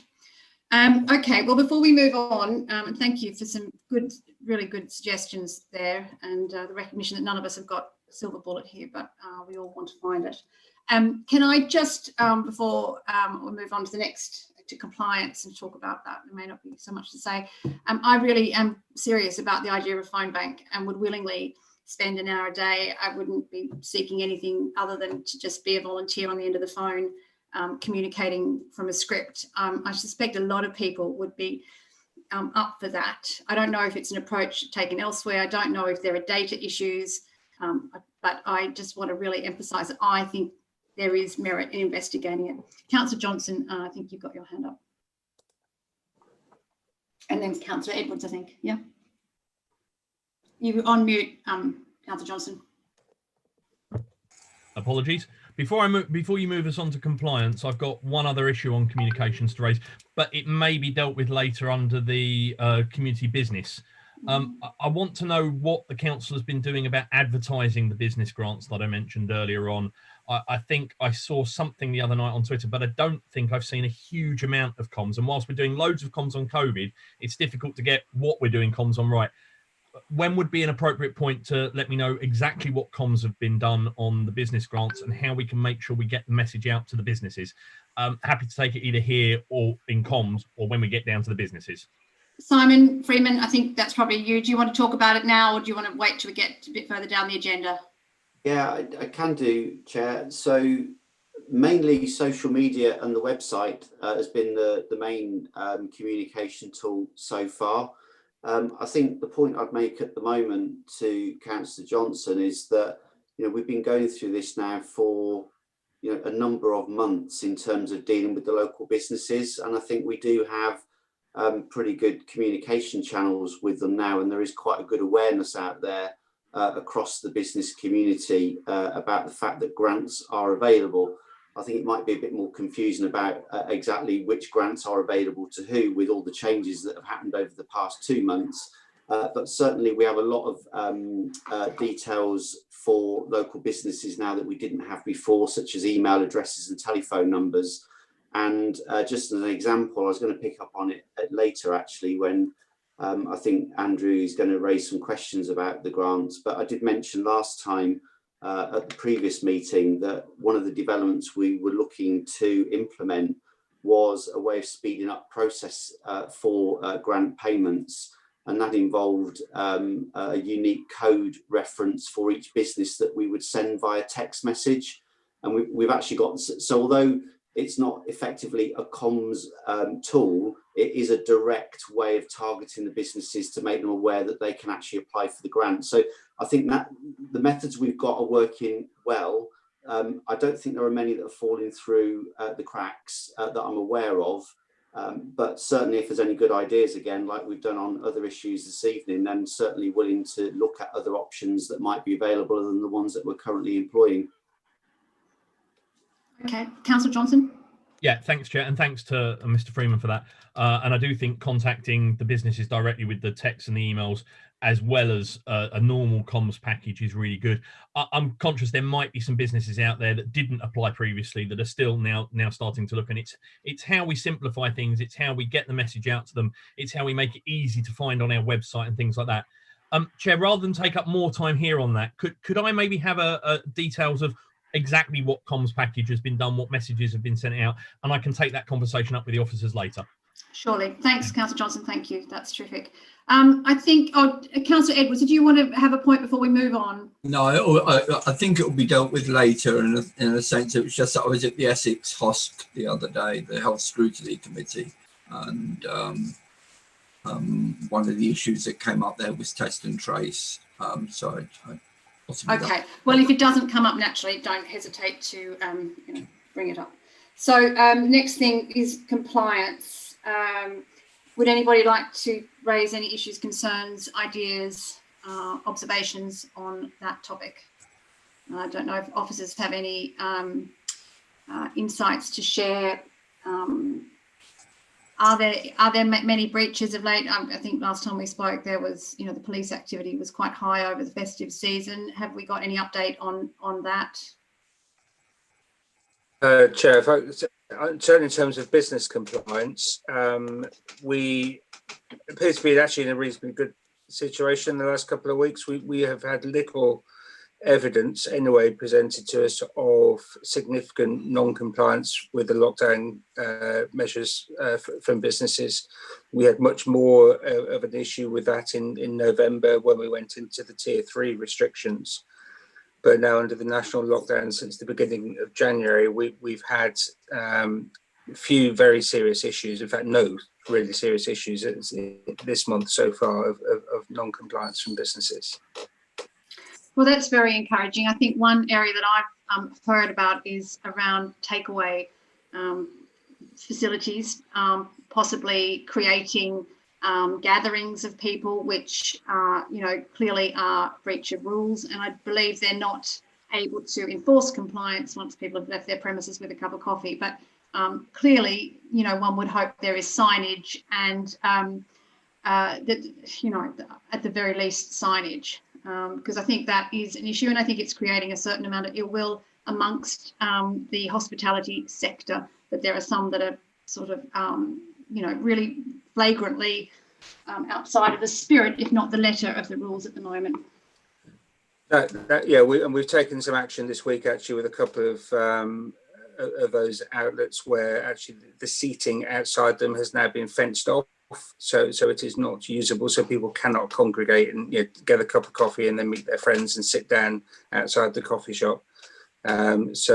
Speaker 1: Okay, well, before we move on, and thank you for some good, really good suggestions there, and the recognition that none of us have got a silver bullet here, but we all want to find it. Can I just, before we move on to the next, to compliance and talk about that, there may not be so much to say. I really am serious about the idea of a phone bank and would willingly spend an hour a day. I wouldn't be seeking anything other than to just be a volunteer on the end of the phone, communicating from a script. I suspect a lot of people would be up for that. I don't know if it's an approach taken elsewhere. I don't know if there are data issues, but I just want to really emphasise that I think there is merit in investigating it. Councillor Johnson, I think you've got your hand up. And then Councillor Edwards, I think, yeah. You on mute, Councillor Johnson.
Speaker 3: Apologies. Before you move us on to compliance, I've got one other issue on communications to raise, but it may be dealt with later under the community business. I want to know what the council has been doing about advertising the business grants that I mentioned earlier on. I think I saw something the other night on Twitter, but I don't think I've seen a huge amount of comms. And whilst we're doing loads of comms on COVID, it's difficult to get what we're doing comms on right. When would be an appropriate point to let me know exactly what comms have been done on the business grants and how we can make sure we get the message out to the businesses? Happy to take it either here or in comms or when we get down to the businesses.
Speaker 1: Simon Freeman, I think that's probably you. Do you want to talk about it now, or do you want to wait till we get a bit further down the agenda?
Speaker 4: Yeah, I can do, Chair. So mainly social media and the website has been the main communication tool so far. I think the point I'd make at the moment to Councillor Johnson is that, we've been going through this now for, a number of months in terms of dealing with the local businesses. And I think we do have pretty good communication channels with them now, and there is quite a good awareness out there across the business community about the fact that grants are available. I think it might be a bit more confusing about exactly which grants are available to who with all the changes that have happened over the past 2 months. But certainly we have a lot of details for local businesses now that we didn't have before, such as email addresses and telephone numbers. And just as an example, I was going to pick up on it later, actually, when I think Andrew is going to raise some questions about the grants. But I did mention last time at the previous meeting that one of the developments we were looking to implement was a way of speeding up process for grant payments. And that involved a unique code reference for each business that we would send via text message. And we've actually got, so although it's not effectively a comms tool, it is a direct way of targeting the businesses to make them aware that they can actually apply for the grant. So I think that the methods we've got are working well. I don't think there are many that are falling through the cracks that I'm aware of. But certainly if there's any good ideas, again, like we've done on other issues this evening, then certainly willing to look at other options that might be available than the ones that we're currently employing.
Speaker 1: Okay, Councillor Johnson.
Speaker 3: Yeah, thanks, Chair, and thanks to Mr. Freeman for that. And I do think contacting the businesses directly with the texts and the emails, as well as a normal comms package, is really good. I'm conscious there might be some businesses out there that didn't apply previously that are still now starting to look, and it's how we simplify things, it's how we get the message out to them, it's how we make it easy to find on our website and things like that. Chair, rather than take up more time here on that, could I maybe have a details of exactly what comms package has been done, what messages have been sent out, and I can take that conversation up with the officers later.
Speaker 1: Surely. Thanks, Councillor Johnson. Thank you. That's terrific. I think, Councillor Edwards, did you want to have a point before we move on?
Speaker 7: No, I think it will be dealt with later in a sense. It was just that I was at the Essex HOSC the other day, the Health Scrutiny Committee, and one of the issues that came up there was test and trace. So I
Speaker 1: okay, well, if it doesn't come up naturally, don't hesitate to bring it up. So next thing is compliance. Would anybody like to raise any issues, concerns, ideas, observations on that topic? I don't know if officers have any insights to share. Are there many breaches of late? I think last time we spoke, there was, the police activity was quite high over the festive season. Have we got any update on that?
Speaker 6: Chair, certainly in terms of business compliance, we appear to be actually in a reasonably good situation the last couple of weeks. We have had little evidence anyway presented to us of significant non-compliance with the lockdown measures from businesses. We had much more of an issue with that in November when we went into the tier 3 restrictions. But now under the national lockdown since the beginning of January, we've had a few very serious issues, in fact no really serious issues this month so far of non-compliance from businesses.
Speaker 1: Well, that's very encouraging. I think one area that I've heard about is around takeaway facilities, possibly creating gatherings of people, which clearly are breach of rules. And I believe they're not able to enforce compliance once people have left their premises with a cup of coffee. But clearly, one would hope there is signage and that, at the very least, signage, because I think that is an issue, and I think it's creating a certain amount of ill will amongst the hospitality sector, that there are some that are sort of, really flagrantly outside of the spirit, if not the letter of the rules at the moment.
Speaker 6: We've taken some action this week actually with a couple of those outlets where actually the seating outside them has now been fenced off, so it is not usable, so people cannot congregate and get a cup of coffee and then meet their friends and sit down outside the coffee shop. That's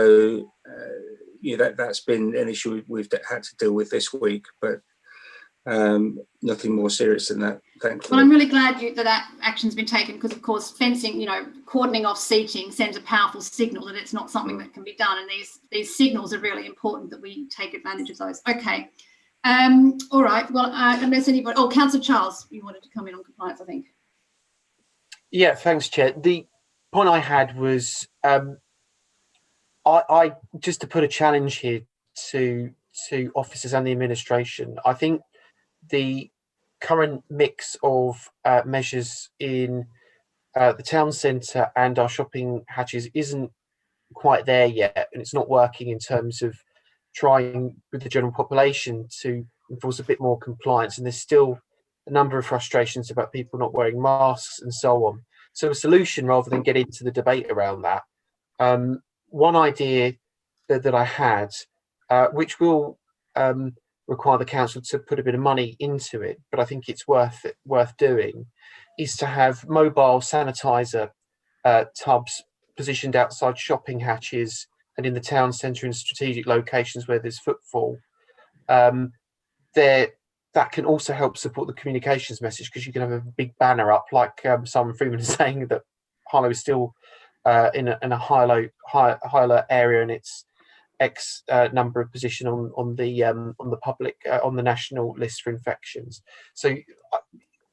Speaker 6: been an issue we've had to deal with this week, but nothing more serious than that, thankfully.
Speaker 1: Well, I'm really glad that action's been taken, because of course fencing, cordoning off seating sends a powerful signal that it's not something that can be done, and these signals are really important that we take advantage of those. Okay, all right, well, unless anybody, Councillor Charles, you wanted to come in on compliance, I think.
Speaker 10: Yeah, thanks, Chair. The point I had was I just to put a challenge here to officers and the administration. I think the current mix of measures in the town centre and our shopping hatches isn't quite there yet, and it's not working in terms of trying with the general population to enforce a bit more compliance, and there's still a number of frustrations about people not wearing masks and so on. So a solution, rather than get into the debate around that, one idea that I had, which will require the council to put a bit of money into it, but I think it's worth doing, is to have mobile sanitizer tubs positioned outside shopping hatches and in the town centre in strategic locations where there's footfall. That can also help support the communications message, because you can have a big banner up, like Simon Freeman is saying, that Harlow is still in a high alert area, and it's X number of position on the public on the national list for infections. So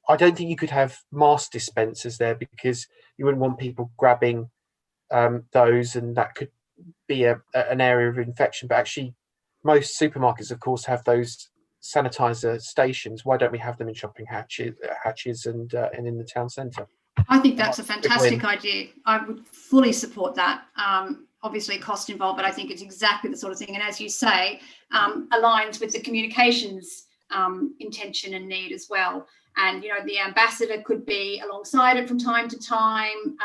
Speaker 10: I don't think you could have mask dispensers there, because you wouldn't want people grabbing those, and that could be an area of infection. But actually, most supermarkets, of course, have those sanitizer stations. Why don't we have them in shopping hatches and in the town centre?
Speaker 1: I think that's a fantastic idea. I would fully support that. Obviously cost involved, but I think it's exactly the sort of thing, and as you say, aligns with the communications intention and need as well. And the ambassador could be alongside it from time to time,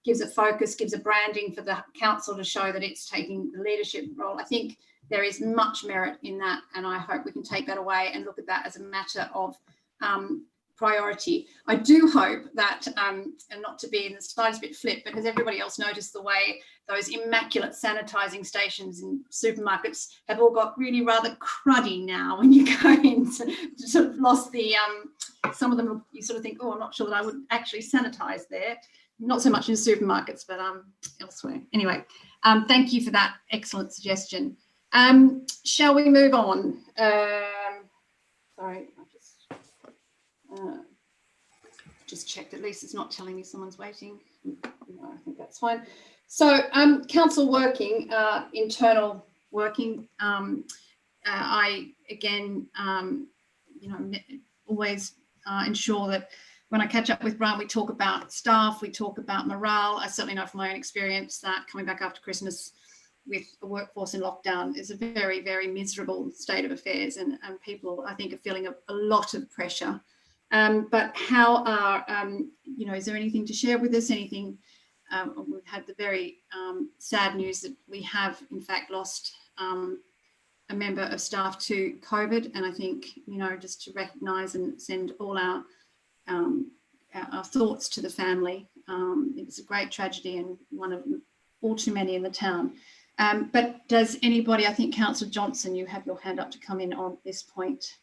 Speaker 1: gives a focus, gives a branding for the council to show that it's taking the leadership role. I think there is much merit in that, and I hope we can take that away and look at that as a matter of priority. I do hope that, and not to be in the slightest bit flip, because everybody else noticed the way those immaculate sanitizing stations in supermarkets have all got really rather cruddy now when you go in, sort of lost the, some of them you sort of think, I'm not sure that I would actually sanitize there. Not so much in supermarkets, but elsewhere. Anyway, thank you for that excellent suggestion. Shall we move on? Sorry, I just checked at least it's not telling me someone's waiting. No, I think that's fine. So council working, internal working, I again, always ensure that when I catch up with Brian, we talk about staff, we talk about morale. I certainly know from my own experience that coming back after Christmas with a workforce in lockdown is a very, very miserable state of affairs, and people, I think, are feeling a lot of pressure. But how are, is there anything to share with us? Anything? We've had the very sad news that we have, in fact, lost a member of staff to COVID, and I think, just to recognise and send all our thoughts to the family. It's a great tragedy, and one of all too many in the town. But does anybody, I think Councillor Johnson, you have your hand up to come in on this point.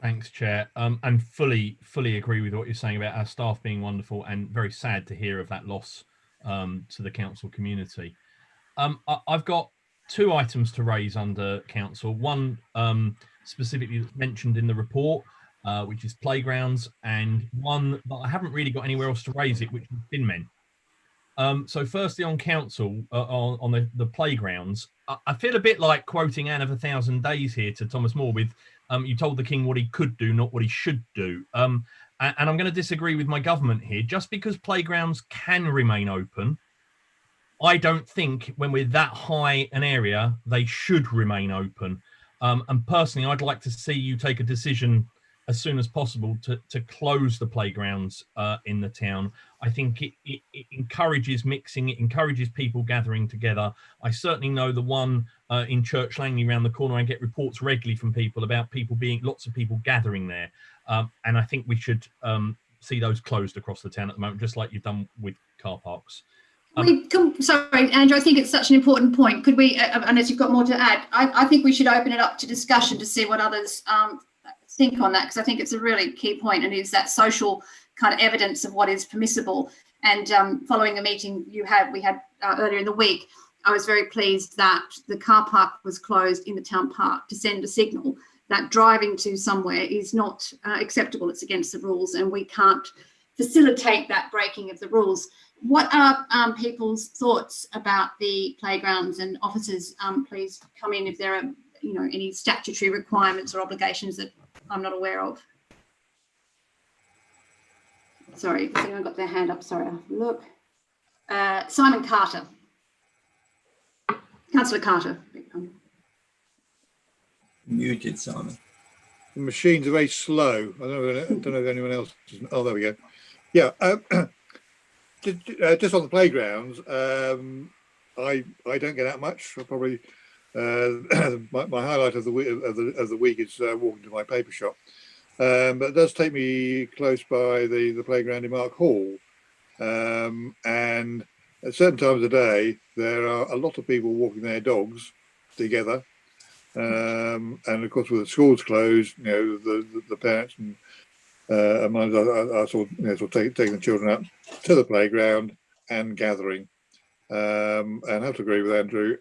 Speaker 3: Thanks, Chair. And fully agree with what you're saying about our staff being wonderful, and very sad to hear of that loss to the council community. I've got two items to raise under council. One specifically that's mentioned in the report, which is playgrounds, and one that I haven't really got anywhere else to raise it, which is bin men. So firstly on council, on the playgrounds, I feel a bit like quoting Anne of 1,000 Days here to Thomas More with, you told the king what he could do, not what he should do. And I'm going to disagree with my government here. Just because playgrounds can remain open, I don't think when we're that high an area, they should remain open. And personally, I'd like to see you take a decision as soon as possible to close the playgrounds in the town. I think it encourages mixing, it encourages people gathering together. I certainly know the one in Church Langley around the corner, I get reports regularly from people about lots of people gathering there. And I think we should see those closed across the town at the moment, just like you've done with car parks.
Speaker 1: Sorry, Andrew, I think it's such an important point. Could we, unless you've got more to add, I think we should open it up to discussion to see what others think on that, because I think it's a really key point, and is that social kind of evidence of what is permissible. And following a meeting we had earlier in the week, I was very pleased that the car park was closed in the town park to send a signal that driving to somewhere is not acceptable. It's against the rules, and we can't facilitate that breaking of the rules. What are people's thoughts about the playgrounds? And officers, please come in if there are, any statutory requirements or obligations that I'm not aware of. Sorry, has anyone got their hand up? Sorry, look. Simon Carter. Councillor Carter.
Speaker 7: Muted, Simon.
Speaker 5: The machines are very slow. I don't know if anyone else. Oh, there we go. Yeah. Just on the playgrounds, I don't get out much. Probably my highlight of the week is walking to my paper shop, but it does take me close by the playground in Mark Hall, and at certain times of day there are a lot of people walking their dogs together, and of course with the schools closed, the parents and mine are sort of taking the children out to the playground and gathering. And I have to agree with Andrew.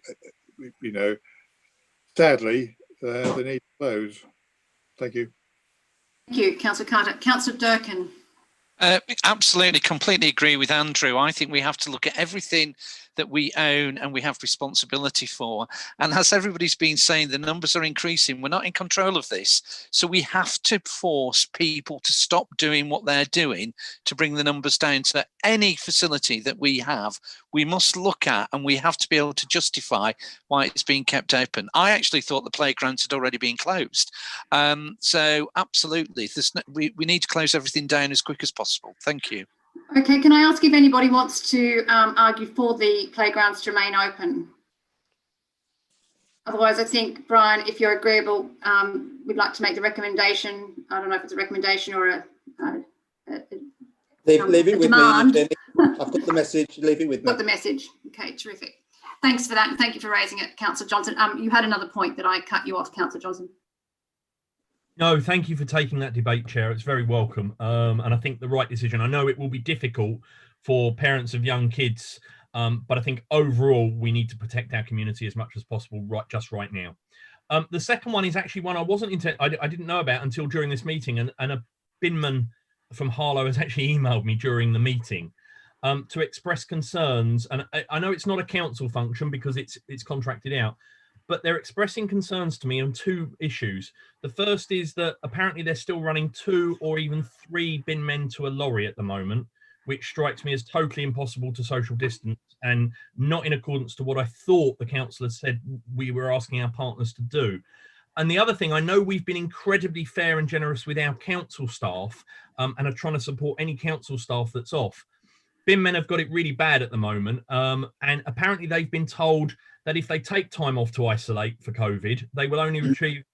Speaker 5: Sadly, they need to close. Thank you.
Speaker 1: Thank you, Councillor Carter. Councillor Durkin.
Speaker 9: Absolutely, completely agree with Andrew. I think we have to look at everything that we own and we have responsibility for. And as everybody's been saying, the numbers are increasing. We're not in control of this. So we have to force people to stop doing what they're doing to bring the numbers down. So any facility that we have, we must look at, and we have to be able to justify why it's being kept open. I actually thought the playgrounds had already been closed. So absolutely, we need to close everything down as quick as possible. Thank you.
Speaker 1: Okay, can I ask if anybody wants to argue for the playgrounds to remain open? Otherwise, I think, Brian, if you're agreeable, we'd like to make the recommendation. I don't know if it's a recommendation or a
Speaker 2: leave it with
Speaker 1: demand.
Speaker 2: me, Jenny. I've got the message. Leave it with me.
Speaker 1: Got the message. Okay, terrific. Thanks for that, and thank you for raising it, Councillor Johnson. You had another point that I cut you off, Councillor Johnson.
Speaker 3: No, thank you for taking that debate, Chair. It's very welcome, and I think the right decision. I know it will be difficult for parents of young kids, but I think overall we need to protect our community as much as possible right now. The second one is actually one I didn't know about until during this meeting, and a binman from Harlow has actually emailed me during the meeting to express concerns. And I know it's not a council function because it's contracted out, but they're expressing concerns to me on two issues. The first is that apparently they're still running 2 or even 3 bin men to a lorry at the moment, which strikes me as totally impossible to social distance and not in accordance to what I thought the councillor said we were asking our partners to do. And the other thing, I know we've been incredibly fair and generous with our council staff and are trying to support any council staff that's off. Bin men have got it really bad at the moment, and apparently they've been told that if they take time off to isolate for COVID, they will only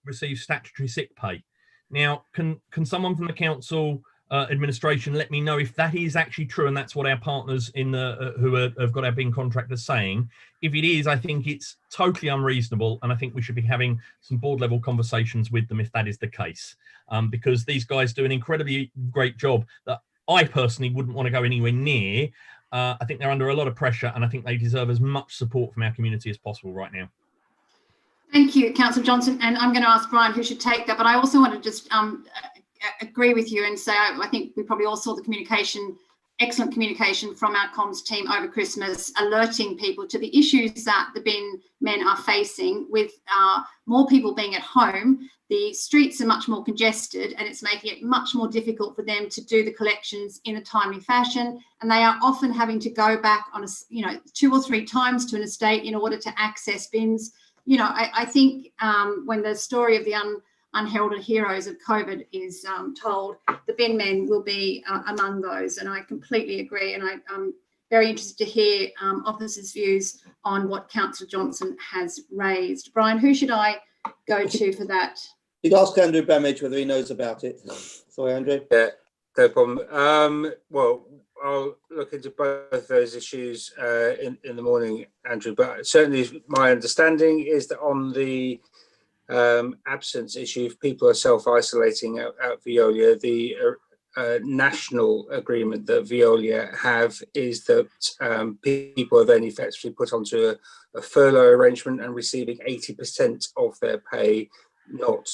Speaker 3: receive statutory sick pay. Now, can someone from the council administration let me know if that is actually true, and that's what our partners in the who have got our bin contract are saying? If it is, I think it's totally unreasonable, and I think we should be having some board level conversations with them if that is the case, because these guys do an incredibly great job that I personally wouldn't want to go anywhere near. I think they're under a lot of pressure, and I think they deserve as much support from our community as possible right now.
Speaker 1: Thank you, Councillor Johnson. And I'm going to ask Brian who should take that, but I also want to just agree with you and say I think we probably all saw the communication, excellent communication from our comms team over Christmas, alerting people to the issues that the bin men are facing with more people being at home. The streets are much more congested and it's making it much more difficult for them to do the collections in a timely fashion. And they are often having to go back on 2 or 3 times to an estate in order to access bins. I think when the story of the unheralded heroes of COVID is told, the bin men will be among those. And I completely agree. And I'm very interested to hear officers' views on what Councillor Johnson has raised. Brian, who should I go to for that?
Speaker 2: You can ask Andrew Bramage whether he knows about it. Sorry, Andrew.
Speaker 6: Yeah, no problem. Well, I'll look into both those issues in the morning, Andrew. But certainly my understanding is that on the absence issue, if people are self-isolating out Veolia, the national agreement that Veolia have is that people are then effectively put onto a furlough arrangement and receiving 80% of their pay, not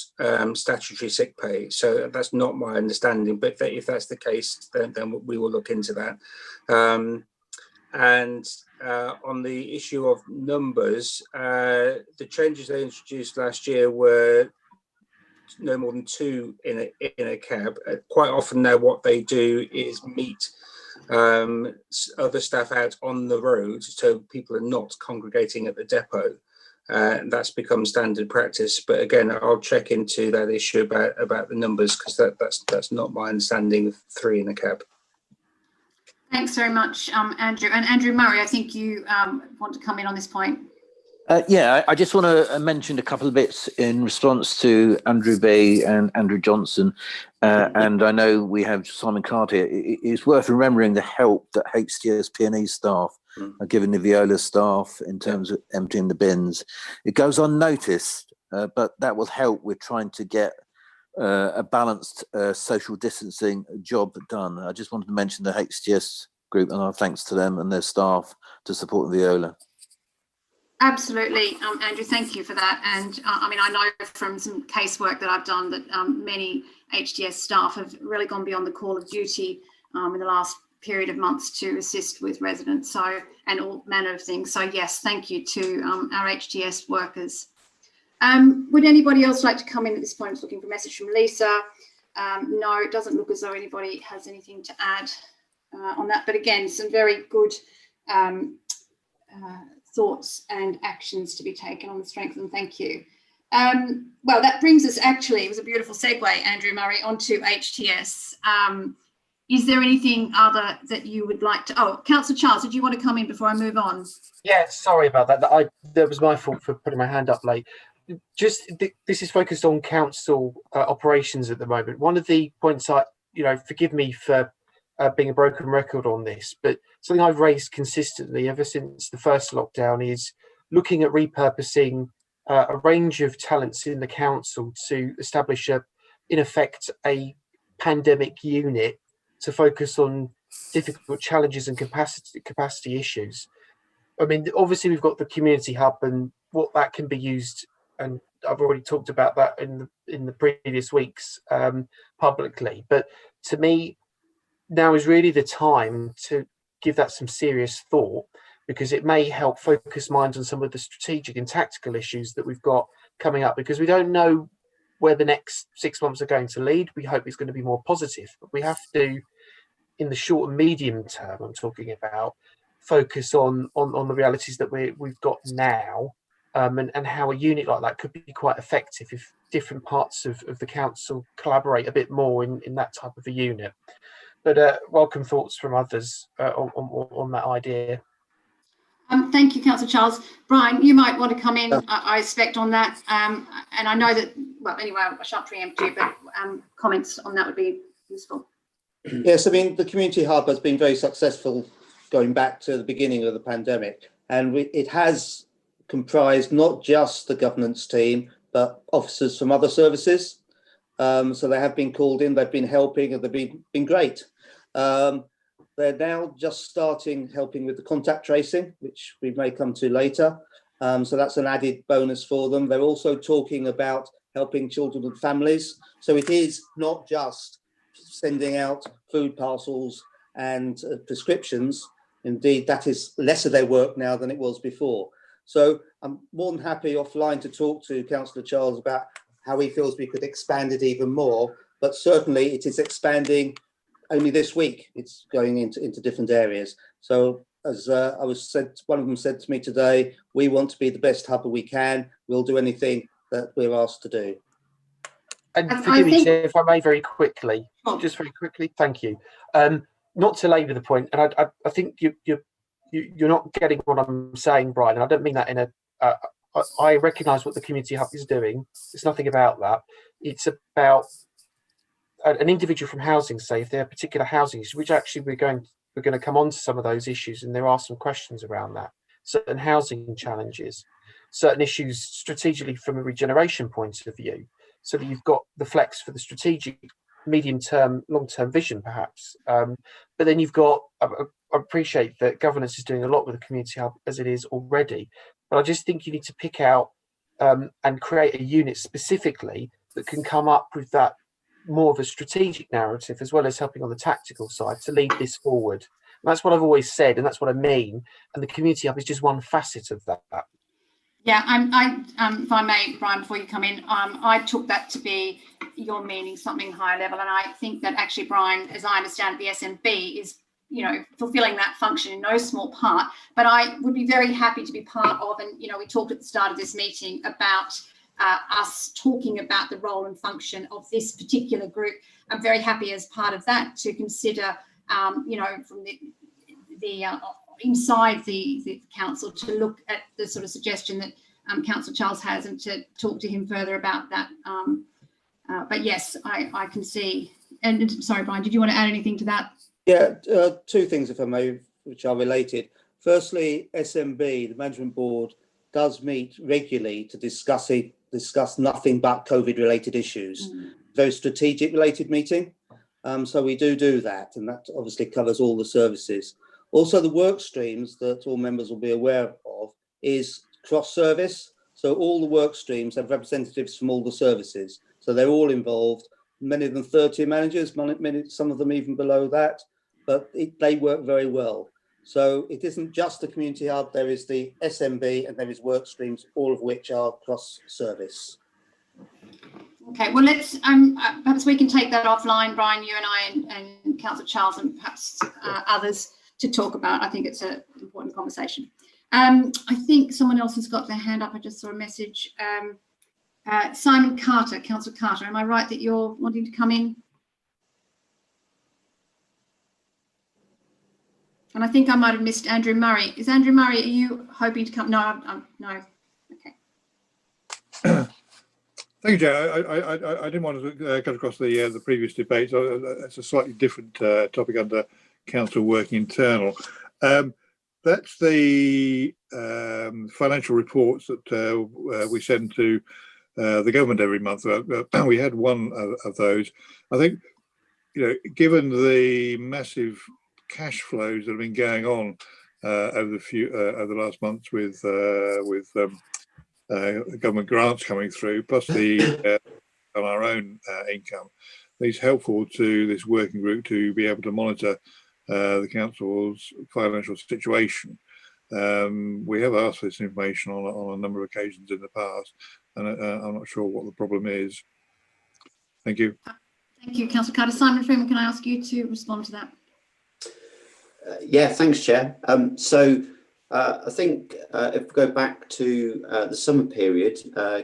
Speaker 6: statutory sick pay. So that's not my understanding, but if that's the case, then we will look into that. And on the issue of numbers, the changes they introduced last year were no more than 2 in a cab. Quite often now what they do is meet other staff out on the road, so people are not congregating at the depot. That's become standard practice. But again, I'll check into that issue about the numbers, because that's not my understanding of 3 in a cab.
Speaker 1: Thanks very much, Andrew. And Andrew Murray, I think you want to come in on this point.
Speaker 14: Yeah, I just want to mention a couple of bits in response to Andrew B and Andrew Johnson. And I know we have Simon Carter. It's worth remembering the help that HTS P&E staff are giving the Veolia staff in terms of emptying the bins. It goes unnoticed, but that will help with trying to get a balanced social distancing job done. I just wanted to mention the HTS group and our thanks to them and their staff to support Veolia.
Speaker 1: Absolutely, Andrew, thank you for that. And I know from some casework that I've done that many HTS staff have really gone beyond the call of duty in the last period of months to assist with residents, and all manner of things. So yes, thank you to our HTS workers. Would anybody else like to come in at this point? I was looking for a message from Lisa. No, it doesn't look as though anybody has anything to add on that. But again, some very good thoughts and actions to be taken on the strength, and thank you. Well, that brings us, actually, it was a beautiful segue, Andrew Murray, onto HTS. Is there anything other that you would like to, Councillor Charles, did you want to come in before I move on?
Speaker 10: Yeah, sorry about that. That was my fault for putting my hand up late. This is focused on council operations at the moment. One of the points forgive me for being a broken record on this, but something I've raised consistently ever since the first lockdown is looking at repurposing a range of talents in the council to establish in effect, a pandemic unit to focus on difficult challenges and capacity issues. I mean, obviously we've got the community hub and what that can be used, and I've already talked about that in the previous weeks publicly. But to me, now is really the time to give that some serious thought, because it may help focus minds on some of the strategic and tactical issues that we've got coming up, because we don't know where the next 6 months are going to lead. We hope it's going to be more positive, but we have to, in the short and medium term, I'm talking about, focus on the realities that we've got now, and how a unit like that could be quite effective if different parts of the council collaborate a bit more in that type of a unit. But welcome thoughts from others on that idea.
Speaker 1: Thank you, Councillor Charles. Brian, you might want to come in, I expect, on that. And I know that, well, anyway, I shan't preempt you, but comments on that would be useful.
Speaker 2: Yes, I mean, the Community Hub has been very successful going back to the beginning of the pandemic. And it has comprised not just the governance team, but officers from other services. So they have been called in, they've been helping, and they've been great. They're now just starting helping with the contact tracing, which we may come to later. So that's an added bonus for them. They're also talking about helping children and families. So it is not just sending out food parcels and prescriptions. Indeed, that is lesser their work now than it was before. So I'm more than happy offline to talk to Councillor Charles about how he feels we could expand it even more. But certainly it is expanding only this week. It's going into different areas. So as one of them said to me today, we want to be the best hub we can. We'll do anything that we're asked to do.
Speaker 10: And forgive me, Chair, if I may, very quickly, just very quickly, thank you. Not to labour the point, and I think you're not getting what I'm saying, Brian, and I don't mean that in a. I recognise what the community hub is doing. It's nothing about that. It's about an individual from housing, say, if there are particular housing issues, which actually we're going to come on to some of those issues, and there are some questions around that. Certain housing challenges, certain issues strategically from a regeneration point of view, so that you've got the flex for the strategic medium-term, long-term vision, perhaps. But then you've got, I appreciate that governance is doing a lot with the community hub as it is already, but I just think you need to pick out and create a unit specifically that can come up with that more of a strategic narrative, as well as helping on the tactical side to lead this forward. And that's what I've always said, and that's what I mean. And the community hub is just one facet of that.
Speaker 1: Yeah, if I may, Brian, before you come in, I took that to be your meaning something higher level, and I think that actually, Brian, as I understand it, the SMB is, fulfilling that function in no small part. But I would be very happy to be part of, and we talked at the start of this meeting about us talking about the role and function of this particular group. I'm very happy as part of that to consider, from the inside the council, to look at the sort of suggestion that Councillor Charles has, and to talk to him further about that. But yes, I can see. And sorry, Brian, did you want to add anything to that?
Speaker 2: Yeah, two things, if I may, which are related. Firstly, SMB, the management board, does meet regularly to discuss nothing but COVID-related issues. Very strategic related meeting. So we do that, and that obviously covers all the services. Also, the work streams that all members will be aware of is cross-service. So all the work streams have representatives from all the services. So they're all involved, many of them 30 managers, some of them even below that, but they work very well. So it isn't just the community hub, there is the SMB and there is work streams, all of which are cross-service.
Speaker 1: Okay, well, let's perhaps we can take that offline, Brian, you and I and Councillor Charles and perhaps others to talk about. I think it's an important conversation. I think someone else has got their hand up. I just saw a message. Simon Carter, Councillor Carter, am I right that you're wanting to come in? And I think I might have missed Andrew Murray. Is Andrew Murray, are you hoping to come? No, no. Okay.
Speaker 5: Thank you, Joe. I didn't want to cut across the previous debate. So that's a slightly different topic under council working internal. That's the financial reports that we send to the government every month. We had one of those. I think, given the massive cash flows that have been going on over the last months with government grants coming through, plus the on our own income, it's helpful to this working group to be able to monitor the council's financial situation. We have asked for this information on a number of occasions in the past, and I'm not sure what the problem is. Thank you.
Speaker 1: Thank you, Councillor Carter. Simon Freeman, can I ask you to respond to that?
Speaker 4: Yeah, thanks, Chair. I think if we go back to the summer period,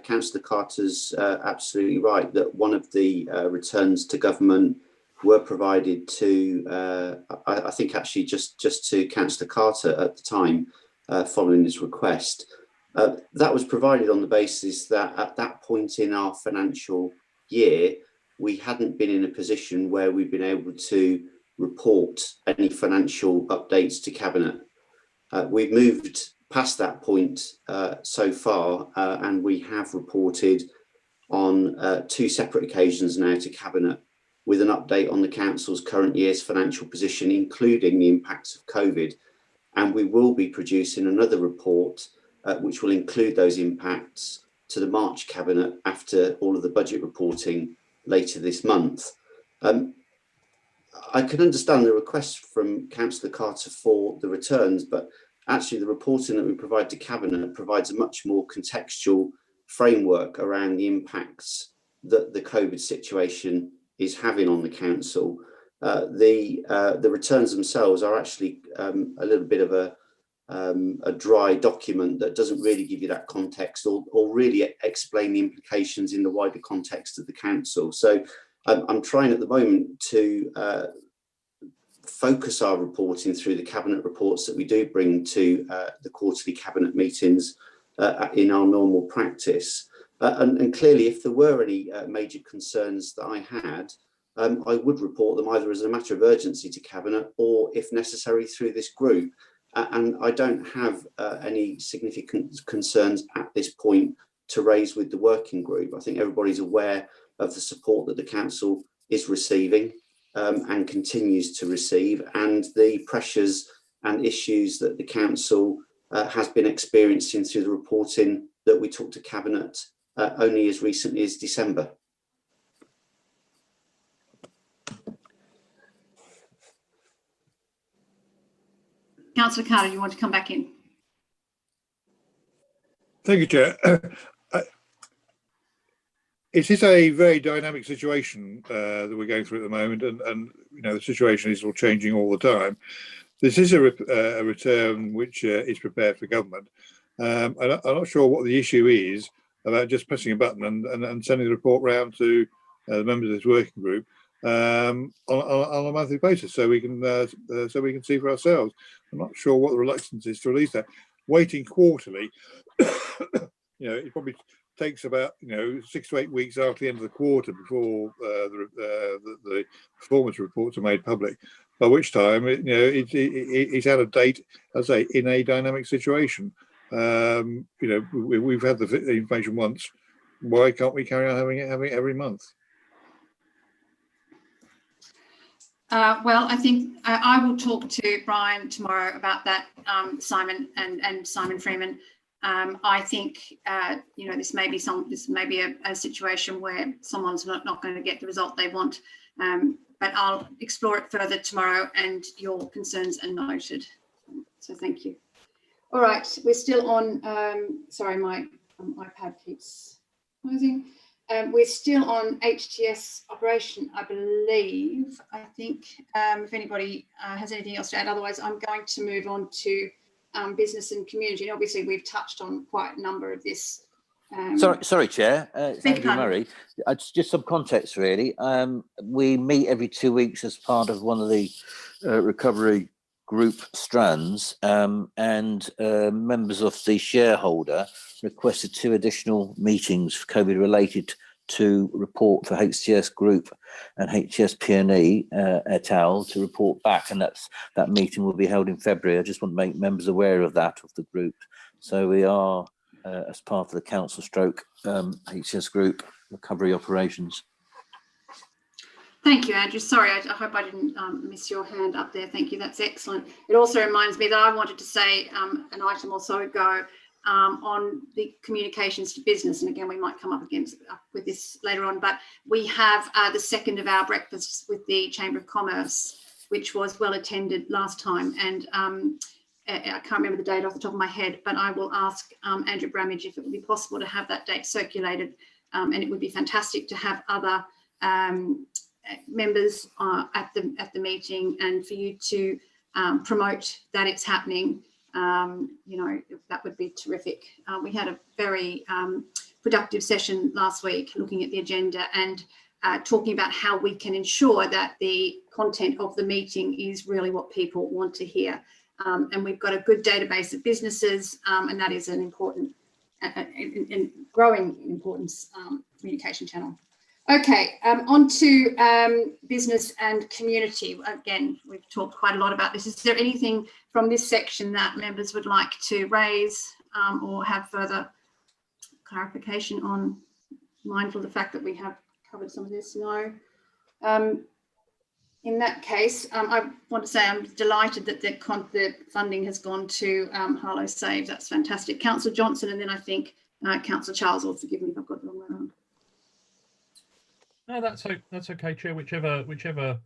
Speaker 4: Councillor Carter's absolutely right that one of the returns to government were provided to, I think actually just to Councillor Carter at the time, following his request. That was provided on the basis that at that point in our financial year, we hadn't been in a position where we've been able to report any financial updates to Cabinet. We've moved past that point so far, and we have reported on 2 separate occasions now to Cabinet with an update on the Council's current year's financial position, including the impacts of COVID. And we will be producing another report which will include those impacts to the March Cabinet after all of the budget reporting later this month. I can understand the request from Councillor Carter for the returns, but actually the reporting that we provide to Cabinet provides a much more contextual framework around the impacts that the COVID situation is having on the council. The returns themselves are actually a little bit of a dry document that doesn't really give you that context or really explain the implications in the wider context of the council. So I'm trying at the moment to focus our reporting through the Cabinet reports that we do bring to the quarterly Cabinet meetings in our normal practice. And clearly, if there were any major concerns that I had, I would report them either as a matter of urgency to Cabinet or, if necessary, through this group. And I don't have any significant concerns at this point to raise with the working group. I think everybody's aware of the support that the council is receiving and continues to receive, and the pressures and issues that the council has been experiencing through the reporting that we took to Cabinet only as recently as December.
Speaker 1: Councillor Carter, you want to come back in?
Speaker 5: Thank you, Chair. It is a very dynamic situation that we're going through at the moment, and you know the situation is all changing all the time. This is a return which is prepared for government. I'm not sure what the issue is about just pressing a button and sending the report round to the members of this working group on a monthly basis, so we can see for ourselves. I'm not sure what the reluctance is to release that. Waiting quarterly, you know, it probably takes about 6 to 8 weeks after the end of the quarter before the performance reports are made public. By which time, it's out of date, as I say, in a dynamic situation. We've had the information once. Why can't we carry on having it every month?
Speaker 1: Well, I think I will talk to Brian tomorrow about that, Simon and Simon Freeman. I think this may be a situation where someone's not going to get the result they want, but I'll explore it further tomorrow, and your concerns are noted. So thank you. All right, we're still on. Sorry, my iPad keeps closing. We're still on HTS operation, I believe. I think if anybody has anything else to add, otherwise I'm going to move on to business and community. And obviously, we've touched on quite a number of this.
Speaker 14: Sorry, Chair. It's Andrew Murray. Just some context, really. We meet every 2 weeks as part of one of the recovery group strands, and members of the shareholder requested 2 additional meetings COVID related to report for HTS Group and HTS P&E et al. To report back, and that meeting will be held in February. I just want to make members aware of that, of the group. So we are, as part of the council stroke HTS Group recovery operations.
Speaker 1: Thank you, Andrew. Sorry, I hope I didn't miss your hand up there. Thank you. That's excellent. It also reminds me that I wanted to say an item or so ago on the communications to business. And again, we might come up with this later on, but we have the second of our breakfasts with the Chamber of Commerce, which was well attended last time. And I can't remember the date off the top of my head, but I will ask Andrew Bramage if it would be possible to have that date circulated. And it would be fantastic to have other members at the meeting, and for you to promote that it's happening. That would be terrific. We had a very productive session last week looking at the agenda and talking about how we can ensure that the content of the meeting is really what people want to hear. And we've got a good database of businesses, and that is an important and growing importance communication channel. Okay, on to business and community. Again, we've talked quite a lot about this. Is there anything from this section that members would like to raise or have further clarification on, mindful of the fact that we have covered some of this? No. In that case, I want to say I'm delighted that the funding has gone to Harlow Saves. That's fantastic. Councillor Johnson, and then I think Councillor Charles, or forgive me if I've got the wrong way around.
Speaker 3: No, that's okay, Chair. Whichever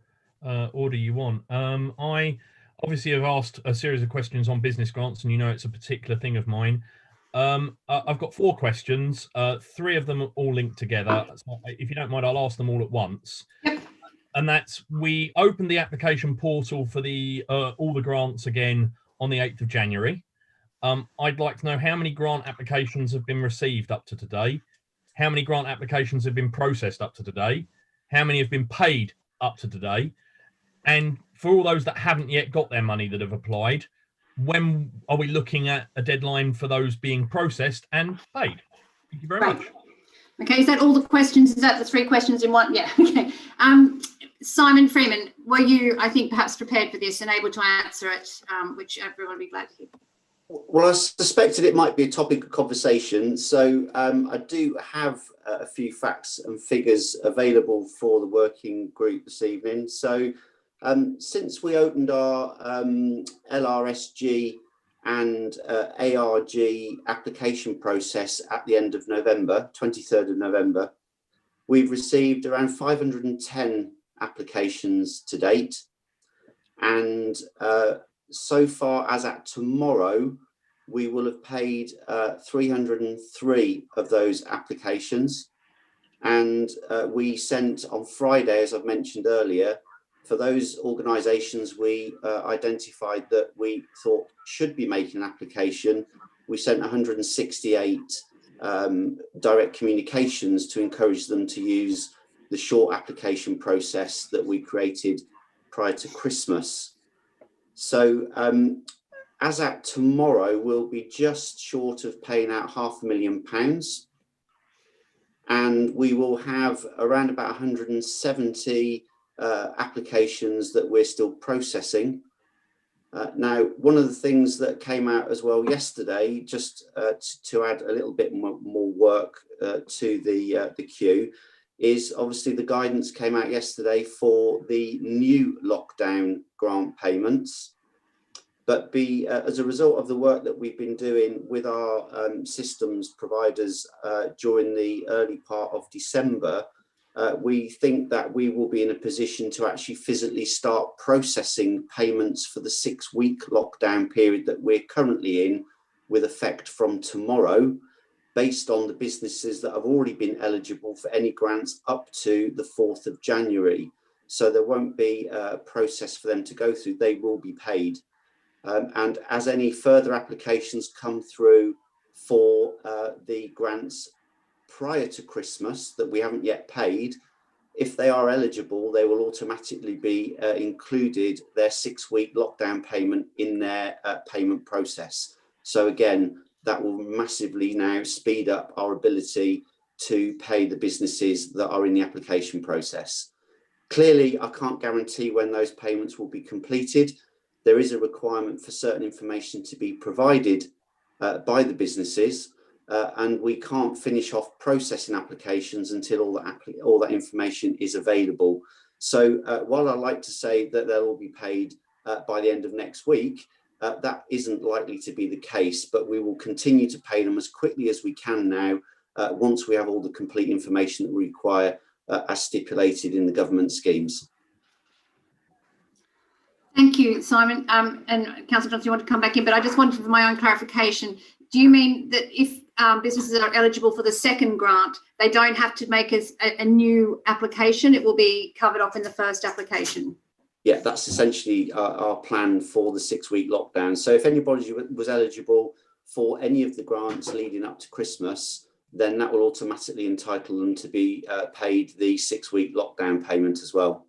Speaker 3: order you want. I obviously have asked a series of questions on business grants, and you know it's a particular thing of mine. I've got 4 questions. 3 of them are all linked together. So if you don't mind, I'll ask them all at once.
Speaker 1: Yep.
Speaker 3: And that's, we opened the application portal for the all the grants again on the 8th of January. I'd like to know how many grant applications have been received up to today, how many grant applications have been processed up to today, how many have been paid up to today, and for all those that haven't yet got their money that have applied, when are we looking at a deadline for those being processed and paid? Thank you very much.
Speaker 1: Okay, is that all the questions? Is that the 3 questions in one? Yeah, okay. Simon Freeman, were you, I think, perhaps prepared for this and able to answer it, which everyone will be glad to hear?
Speaker 4: Well, I suspected it might be a topic of conversation, so I do have a few facts and figures available for the working group this evening. So since we opened our LRSG and ARG application process at the end of November, 23rd of November, we've received around 510 applications to date, and so far as at tomorrow, we will have paid 303 of those applications, and we sent on Friday, as I've mentioned earlier, for those organisations we identified that we thought should be making an application, we sent 168 direct communications to encourage them to use the short application process that we created prior to Christmas. So as at tomorrow, we'll be just short of paying out £500,000, and we will have around about 170 applications that we're still processing. Now, one of the things that came out as well yesterday, just to add a little bit more work to the queue, is obviously the guidance came out yesterday for the new lockdown grant payments. But as a result of the work that we've been doing with our systems providers during the early part of December, we think that we will be in a position to actually physically start processing payments for the 6-week lockdown period that we're currently in, with effect from tomorrow, based on the businesses that have already been eligible for any grants up to the 4th of January. So there won't be a process for them to go through, they will be paid. And as any further applications come through for the grants prior to Christmas that we haven't yet paid, if they are eligible, they will automatically be included their 6-week lockdown payment in their payment process. So again, that will massively now speed up our ability to pay the businesses that are in the application process. Clearly, I can't guarantee when those payments will be completed. There is a requirement for certain information to be provided by the businesses, and we can't finish off processing applications until all that information is available. So while I like to say that they'll all be paid by the end of next week, that isn't likely to be the case, but we will continue to pay them as quickly as we can now, once we have all the complete information that we require as stipulated in the government schemes.
Speaker 1: Thank you, Simon. And Councillor Johnson, you want to come back in, but I just wanted for my own clarification. Do you mean that if businesses are eligible for the second grant, they don't have to make a new application? It will be covered off in the first application?
Speaker 4: Yeah, that's essentially our plan for the 6-week lockdown. So if anybody was eligible for any of the grants leading up to Christmas, then that will automatically entitle them to be paid the 6-week lockdown payment as well.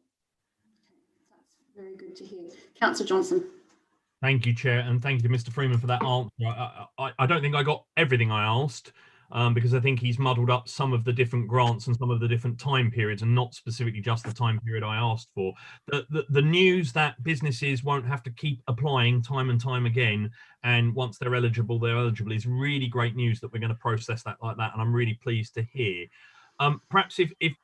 Speaker 1: That's very good to hear. Councillor Johnson.
Speaker 3: Thank you, Chair, and thank you to Mr. Freeman for that answer. I don't think I got everything I asked, because I think he's muddled up some of the different grants and some of the different time periods, and not specifically just the time period I asked for. The news that businesses won't have to keep applying time and time again, and once they're eligible is really great news that we're going to process that like that, and I'm really pleased to hear. Perhaps if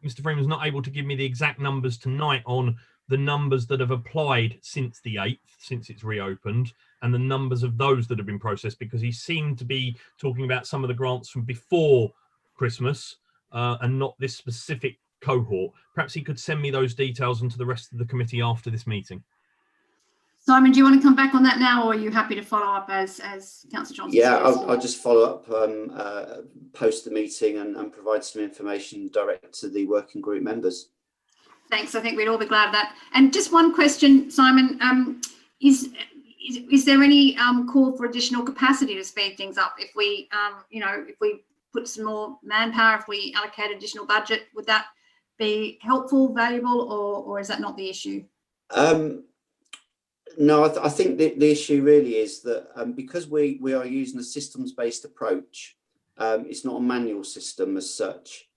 Speaker 3: Mr. Freeman's not able to give me the exact numbers tonight on the numbers that have applied since the 8th, since it's reopened, and the numbers of those that have been processed, because he seemed to be talking about some of the grants from before Christmas and not this specific cohort. Perhaps he could send me those details and to the rest of the committee after this meeting.
Speaker 1: Simon, do you want to come back on that now, or are you happy to follow up as Councillor Johnson
Speaker 4: Yeah,
Speaker 1: suggested?
Speaker 4: I'll just follow up post the meeting and provide some information direct to the working group members.
Speaker 1: Thanks. I think we'd all be glad of that. And just one question, Simon, is there any call for additional capacity to speed things up? If we, if we put some more manpower, if we allocate additional budget, would that be helpful, valuable, or is that not the issue?
Speaker 4: No, I think the issue really is that because we are using a systems-based approach, it's not a manual system as such.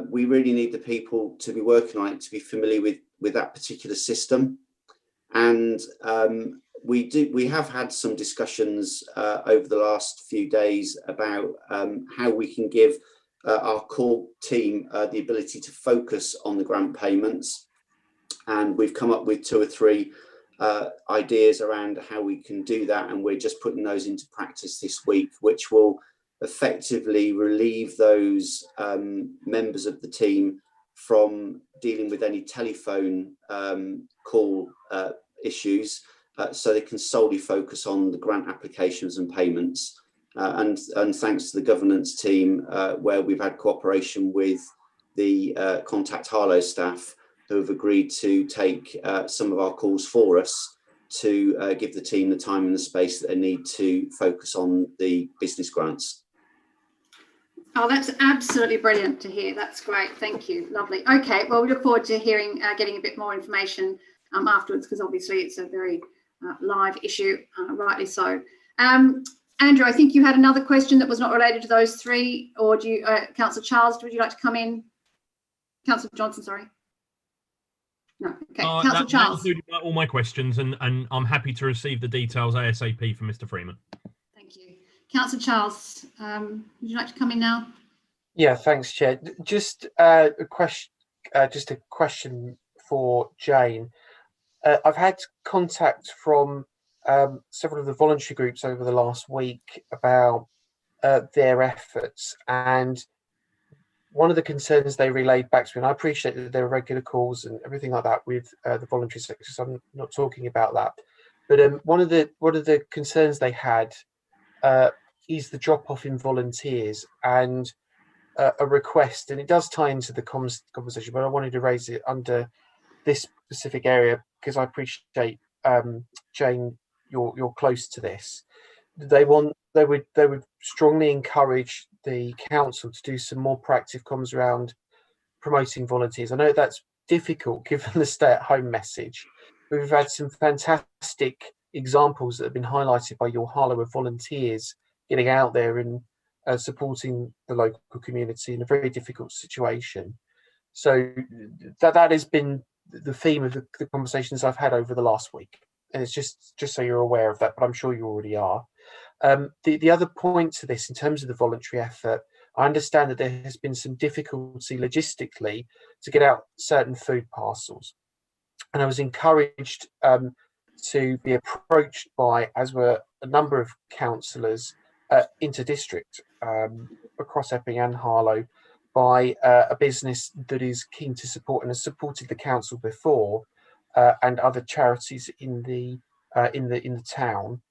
Speaker 4: We really need the people to be working on it to be familiar with that particular system, and we have had some discussions over the last few days about how we can give our core team the ability to focus on the grant payments, and we've come up with 2 or 3 ideas around how we can do that, and we're just putting those into practice this week, which will effectively relieve those members of the team from dealing with any telephone call issues, so they can solely focus on the grant applications and payments. And thanks to the governance team, where we've had cooperation with the Contact Harlow staff, who have agreed to take some of our calls for us to give the team the time and the space that they need to focus on the business grants.
Speaker 1: Oh, that's absolutely brilliant to hear. That's great. Thank you. Lovely. Okay. Well, we look forward to hearing, getting a bit more information afterwards, because obviously it's a very live issue, rightly so. Andrew, I think you had another question that was not related to those 3, or do you, Councillor Charles, would you like to come in? Councillor Johnson, sorry. No. Okay. Councillor Charles.
Speaker 3: That included all my questions, and I'm happy to receive the details ASAP from Mr. Freeman.
Speaker 1: Thank you. Councillor Charles, would you like to come in now?
Speaker 10: Yeah, thanks, Chair. Just a question for Jane. I've had contact from several of the voluntary groups over the last week about their efforts, and one of the concerns they relayed back to me, and I appreciate that there are regular calls and everything like that with the voluntary sector, so I'm not talking about that, but one of the concerns they had is the drop-off in volunteers, and a request, and it does tie into the conversation, but I wanted to raise it under this specific area because I appreciate, Jane, you're close to this. They would strongly encourage the council to do some more proactive comms around promoting volunteers. I know that's difficult given the stay-at-home message, but we've had some fantastic examples that have been highlighted by your Harlow of volunteers getting out there and supporting the local community in a very difficult situation. So that has been the theme of the conversations I've had over the last week, and it's just so you're aware of that, but I'm sure you already are. The other point to this, in terms of the voluntary effort, I understand that there has been some difficulty logistically to get out certain food parcels, and I was encouraged to be approached by, as were a number of councillors, inter-district across Epping and Harlow, by a business that is keen to support and has supported the council before, and other charities in the town.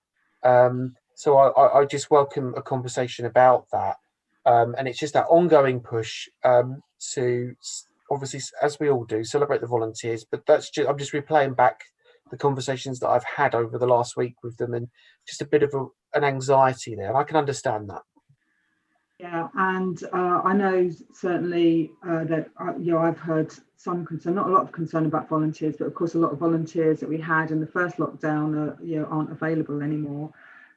Speaker 10: So I just welcome a conversation about that, and it's just that ongoing push to obviously, as we all do, celebrate the volunteers. But I'm just replaying back the conversations that I've had over the last week with them, and just a bit of an anxiety there, and I can understand that.
Speaker 11: Yeah, and I know certainly that I've heard some concern, not a lot of concern about volunteers, but of course a lot of volunteers that we had in the first lockdown aren't available anymore.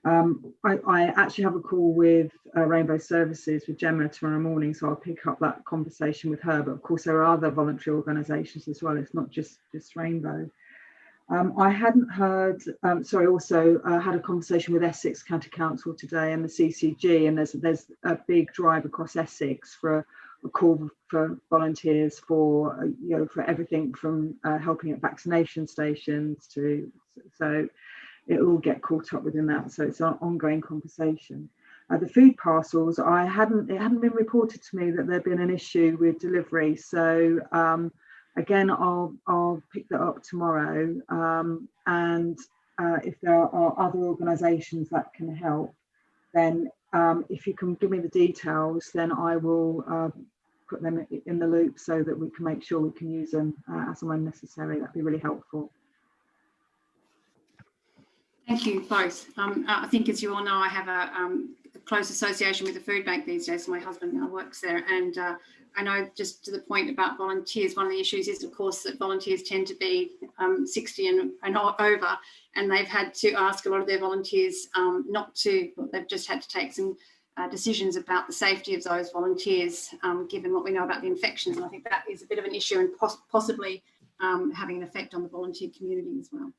Speaker 11: I actually have a call with Rainbow Services with Gemma tomorrow morning, so I'll pick up that conversation with her. But of course there are other voluntary organisations as well. It's not just Rainbow. I hadn't heard, also had a conversation with Essex County Council today and the CCG, and there's a big drive across Essex for call for volunteers for for everything from helping at vaccination stations to, so it will get caught up within that. So it's an ongoing conversation. The food parcels, it hadn't been reported to me that there'd been an issue with delivery. So again, I'll pick that up tomorrow. And if there are other organisations that can help, then if you can give me the details, then I will put them in the loop so that we can make sure we can use them as and when necessary. That'd be really helpful.
Speaker 1: Thank you both. I think, as you all know, I have a close association with the food bank these days. My husband now works there, and I know, just to the point about volunteers, one of the issues is, of course, that volunteers tend to be 60 and over, and they've had to ask a lot of their volunteers not to. They've just had to take some decisions about the safety of those volunteers, given what we know about the infections. And I think that is a bit of an issue, and possibly having an effect on the volunteer community as well.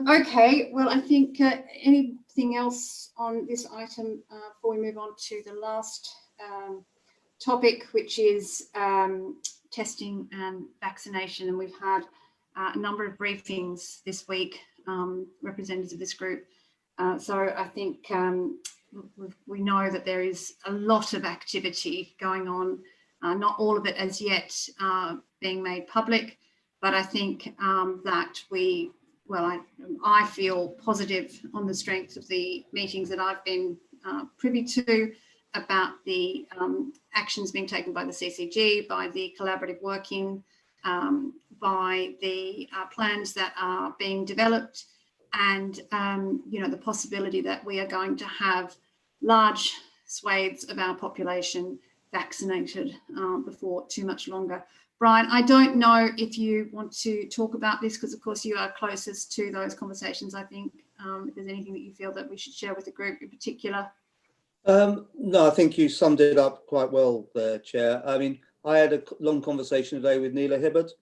Speaker 1: Okay, well, I think anything else on this item before we move on to the last topic, which is testing and vaccination. And we've had a number of briefings this week, representatives of this group. So I think we know that there is a lot of activity going on, not all of it as yet being made public, but I think that I feel positive on the strength of the meetings that I've been privy to about the actions being taken by the CCG, by the collaborative working, by the plans that are being developed, and the possibility that we are going to have large swathes of our population vaccinated before too much longer. Brian, I don't know if you want to talk about this, because of course you are closest to those conversations. I think if there's anything that you feel that we should share with the group in particular.
Speaker 2: No, I think you summed it up quite well there, Chair. I mean, I had a long conversation today with Neela Hibbert,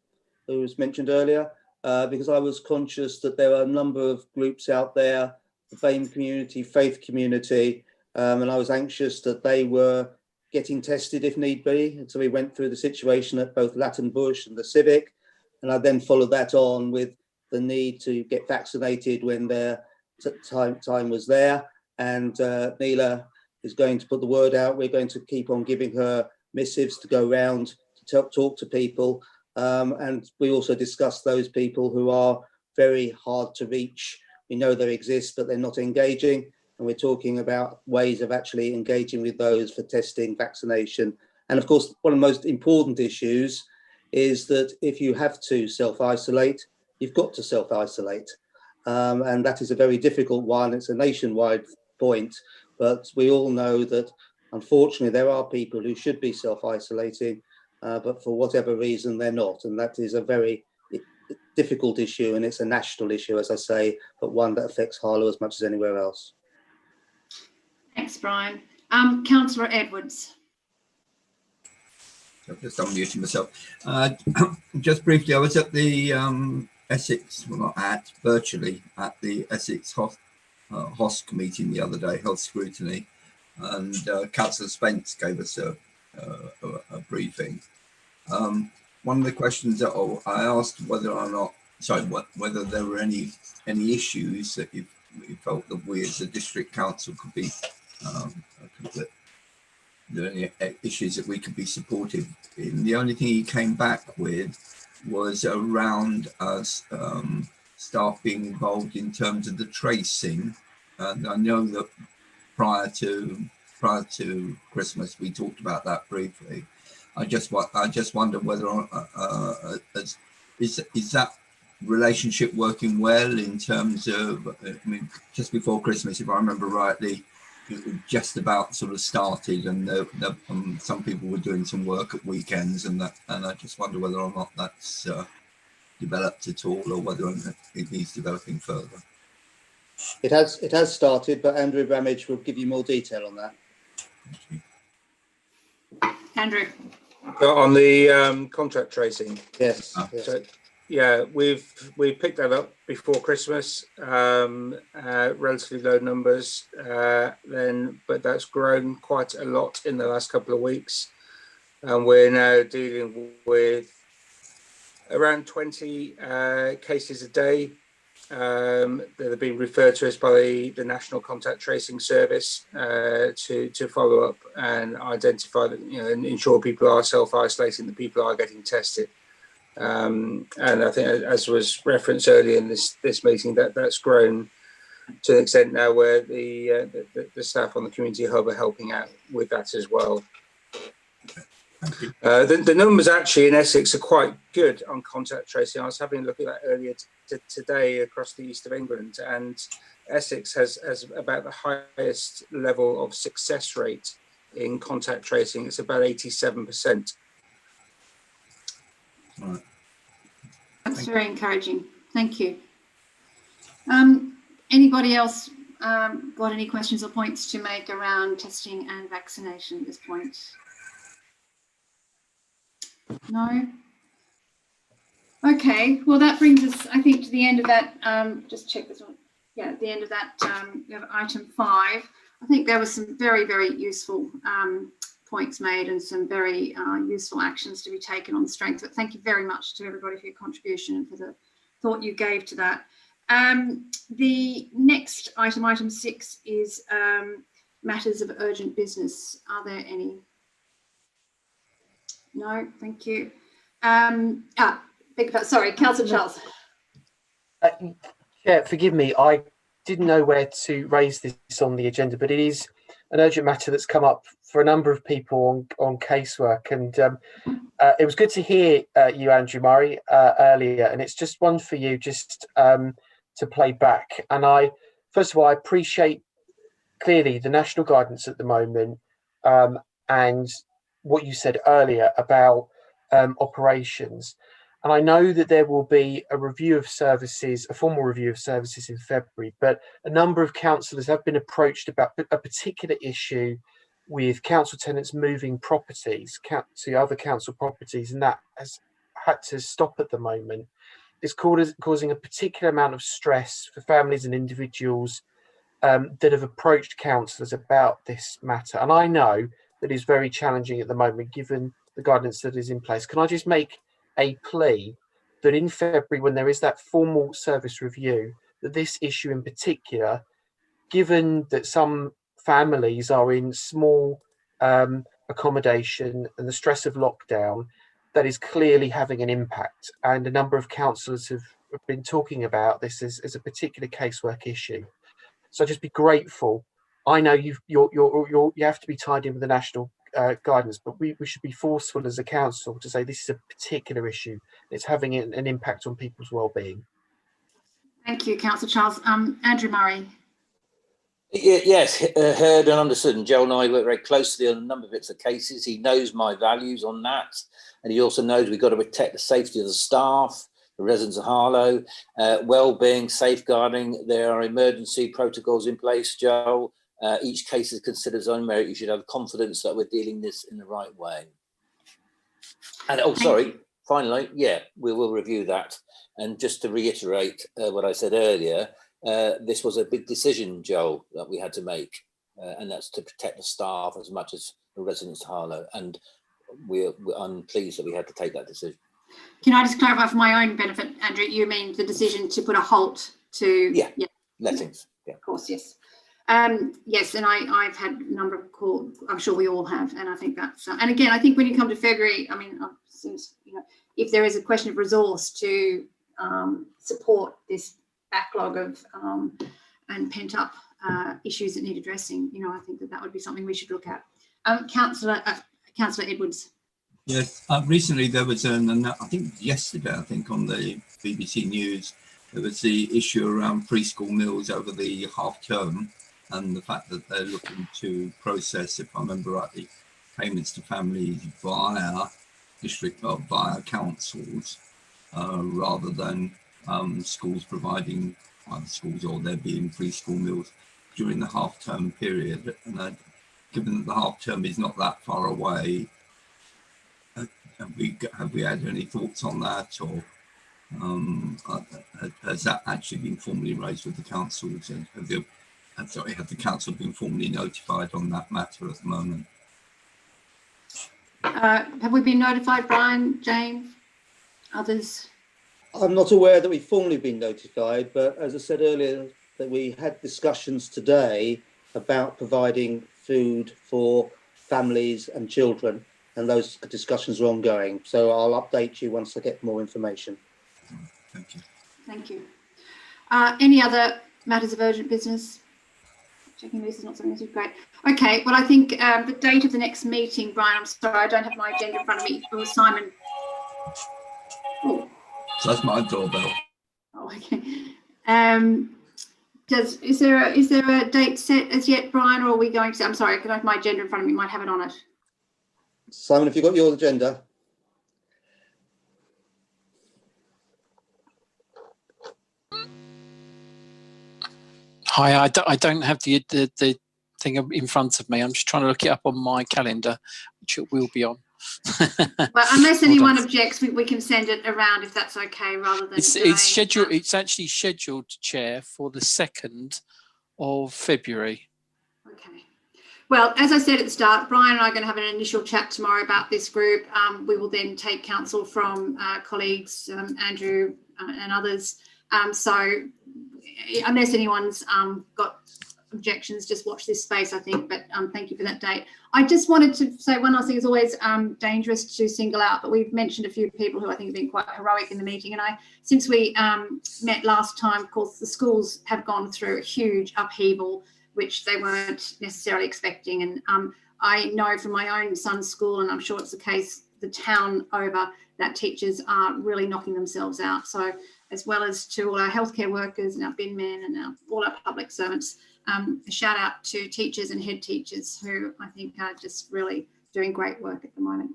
Speaker 2: who was mentioned earlier, because I was conscious that there are a number of groups out there, the BAME community, faith community, and I was anxious that they were getting tested if need be. And so we went through the situation at both Latin Bush and the Civic, and I then followed that on with the need to get vaccinated when their time was there. And Neela is going to put the word out. We're going to keep on giving her missives to go around to talk to people. And we also discussed those people who are very hard to reach. We know they exist, but they're not engaging. And we're talking about ways of actually engaging with those for testing, vaccination. And of course, one of the most important issues is that if you have to self-isolate, you've got to self-isolate. And that is a very difficult one. It's a nationwide point, but we all know that unfortunately there are people who should be self-isolating, but for whatever reason they're not. And that is a very difficult issue, and it's a national issue, as I say, but one that affects Harlow as much as anywhere else.
Speaker 1: Thanks, Brian. Councillor Edwards.
Speaker 7: I've just unmuted myself. Just briefly, I was at the Essex, well, not at, virtually at the Essex HOSC meeting the other day, Health Scrutiny, and Councillor Spence gave us a briefing. One of the questions that I asked whether there were any issues that you felt that we as a district council could be there are any issues that we could be supportive in. The only thing he came back with was around us staff being involved in terms of the tracing. And I know that prior to Christmas we talked about that briefly. I just wonder whether is that relationship working well in terms of, I mean, just before Christmas, if I remember rightly, it just about sort of started, and some people were doing some work at weekends, and I just wonder whether or not that's developed at all, or whether it needs developing further.
Speaker 2: It has started, but Andrew Bramage will give you more detail on that.
Speaker 1: Andrew.
Speaker 6: On the contract tracing.
Speaker 2: Yes.
Speaker 6: So, yeah, we've picked that up before Christmas, relatively low numbers, but that's grown quite a lot in the last couple of weeks. and we're now dealing with around 20 cases a day that have been referred to us by the National Contact Tracing Service to follow up and identify that, and ensure people are self-isolating, that people are getting tested. And I think, as was referenced earlier in this meeting, that's grown to an extent now where the staff on the community hub are helping out with that as well. The numbers actually in Essex are quite good on contact tracing. I was having a look at that earlier today across the east of England, and Essex has about the highest level of success rate in contact tracing. It's about 87%.
Speaker 7: Right.
Speaker 1: That's very encouraging. Thank you. Anybody else got any questions or points to make around testing and vaccination at this point? No? Okay, well, that brings us, I think, to the end of that. Just check this one. Yeah, at the end of that, we have item 5. I think there were some very, very useful points made and some very useful actions to be taken on the strength. But thank you very much to everybody for your contribution and for the thought you gave to that. The next item, item 6, is matters of urgent business. Are there any? No, thank you. Sorry, Councillor Charles.
Speaker 10: Yeah, forgive me. I didn't know where to raise this on the agenda, but it is an urgent matter that's come up for a number of people on casework. And it was good to hear you, Andrew Murray, earlier. And it's just one for you just to play back. And first of all, I appreciate clearly the national guidance at the moment and what you said earlier about operations. And I know that there will be a review of services, a formal review of services in February, but a number of councillors have been approached about a particular issue with council tenants moving properties to other council properties, and that has had to stop at the moment. It's causing a particular amount of stress for families and individuals that have approached councillors about this matter. And I know that is very challenging at the moment, given the guidance that is in place. Can I just make a plea that in February, when there is that formal service review, that this issue in particular, given that some families are in small accommodation and the stress of lockdown, that is clearly having an impact. And a number of councillors have been talking about this as a particular casework issue. So just be grateful. I know you have to be tied in with the national guidance, but we should be forceful as a council to say this is a particular issue. It's having an impact on people's well-being.
Speaker 1: Thank you, Councillor Charles. Andrew Murray.
Speaker 14: Yes, heard and understood. And Joe and I work very closely on a number of bits of cases. He knows my values on that. And he also knows we've got to protect the safety of the staff, the residents of Harlow, well-being, safeguarding. There are emergency protocols in place, Joe. Each case is considered its own merit. You should have confidence that we're dealing this in the right way. And finally, yeah, we will review that. And just to reiterate what I said earlier, this was a big decision, Joel, that we had to make, and that's to protect the staff as much as the residents of Harlow. And I'm pleased that we had to take that decision.
Speaker 1: Can I just clarify for my own benefit, Andrew, you mean the decision to put a halt to... Yeah.
Speaker 14: Lettings. Yeah.
Speaker 1: Of course, yes. Yes, and I've had a number of calls, I'm sure we all have, and I think that's... and again, I think when you come to February, I mean, if there is a question of resource to support this backlog of and pent-up issues that need addressing, I think that would be something we should look at. Councillor Edwards.
Speaker 7: Yes, recently there was I think yesterday, on the BBC News, there was the issue around preschool meals over the half term and the fact that they're looking to process, if I remember rightly, payments to families via district or via councils rather than schools providing either schools or there being preschool meals during the half term period. And given that the half term is not that far away, have we had any thoughts on that, or has that actually been formally raised with the councils? And have the council been formally notified on that matter at the moment?
Speaker 1: Have we been notified, Brian, Jane, others?
Speaker 2: I'm not aware that we've formally been notified, but as I said earlier, that we had discussions today about providing food for families and children, and those discussions are ongoing. So I'll update you once I get more information.
Speaker 5: Thank you.
Speaker 1: Thank you. Any other matters of urgent business? Checking this is not something that's great. Okay, well, I think the date of the next meeting, Brian, I'm sorry, I don't have my agenda in front of me. Oh, Simon. Oh.
Speaker 7: That's my doorbell.
Speaker 1: Oh, okay. Is there a date set as yet, Brian, or are we going to? I'm sorry, I don't have my agenda in front of me. Might have it on it.
Speaker 2: Simon, have you got your agenda?
Speaker 12: Hi, I don't have the thing in front of me. I'm just trying to look it up on my calendar, which it will be on.
Speaker 1: Well, unless anyone objects, we can send it around if that's okay, rather than
Speaker 12: it's scheduled. It's actually scheduled, Chair, for the 2nd of February. Okay.
Speaker 1: Well, as I said at the start, Brian and I are going to have an initial chat tomorrow about this group. We will then take counsel from colleagues, Andrew and others. So unless anyone's got objections, just watch this space, I think. But thank you for that date. I just wanted to say one last thing. It's always dangerous to single out, but we've mentioned a few people who I think have been quite heroic in the meeting. And since we met last time, of course, the schools have gone through a huge upheaval, which they weren't necessarily expecting. And I know from my own son's school, and I'm sure it's the case the town over, that teachers are really knocking themselves out. So as well as to all our healthcare workers and our bin men and all our public servants, a shout out to teachers and head teachers who I think are just really doing great work at the moment.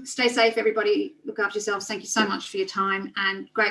Speaker 1: Stay safe, everybody. Look after yourselves. Thank you so much for your time, and great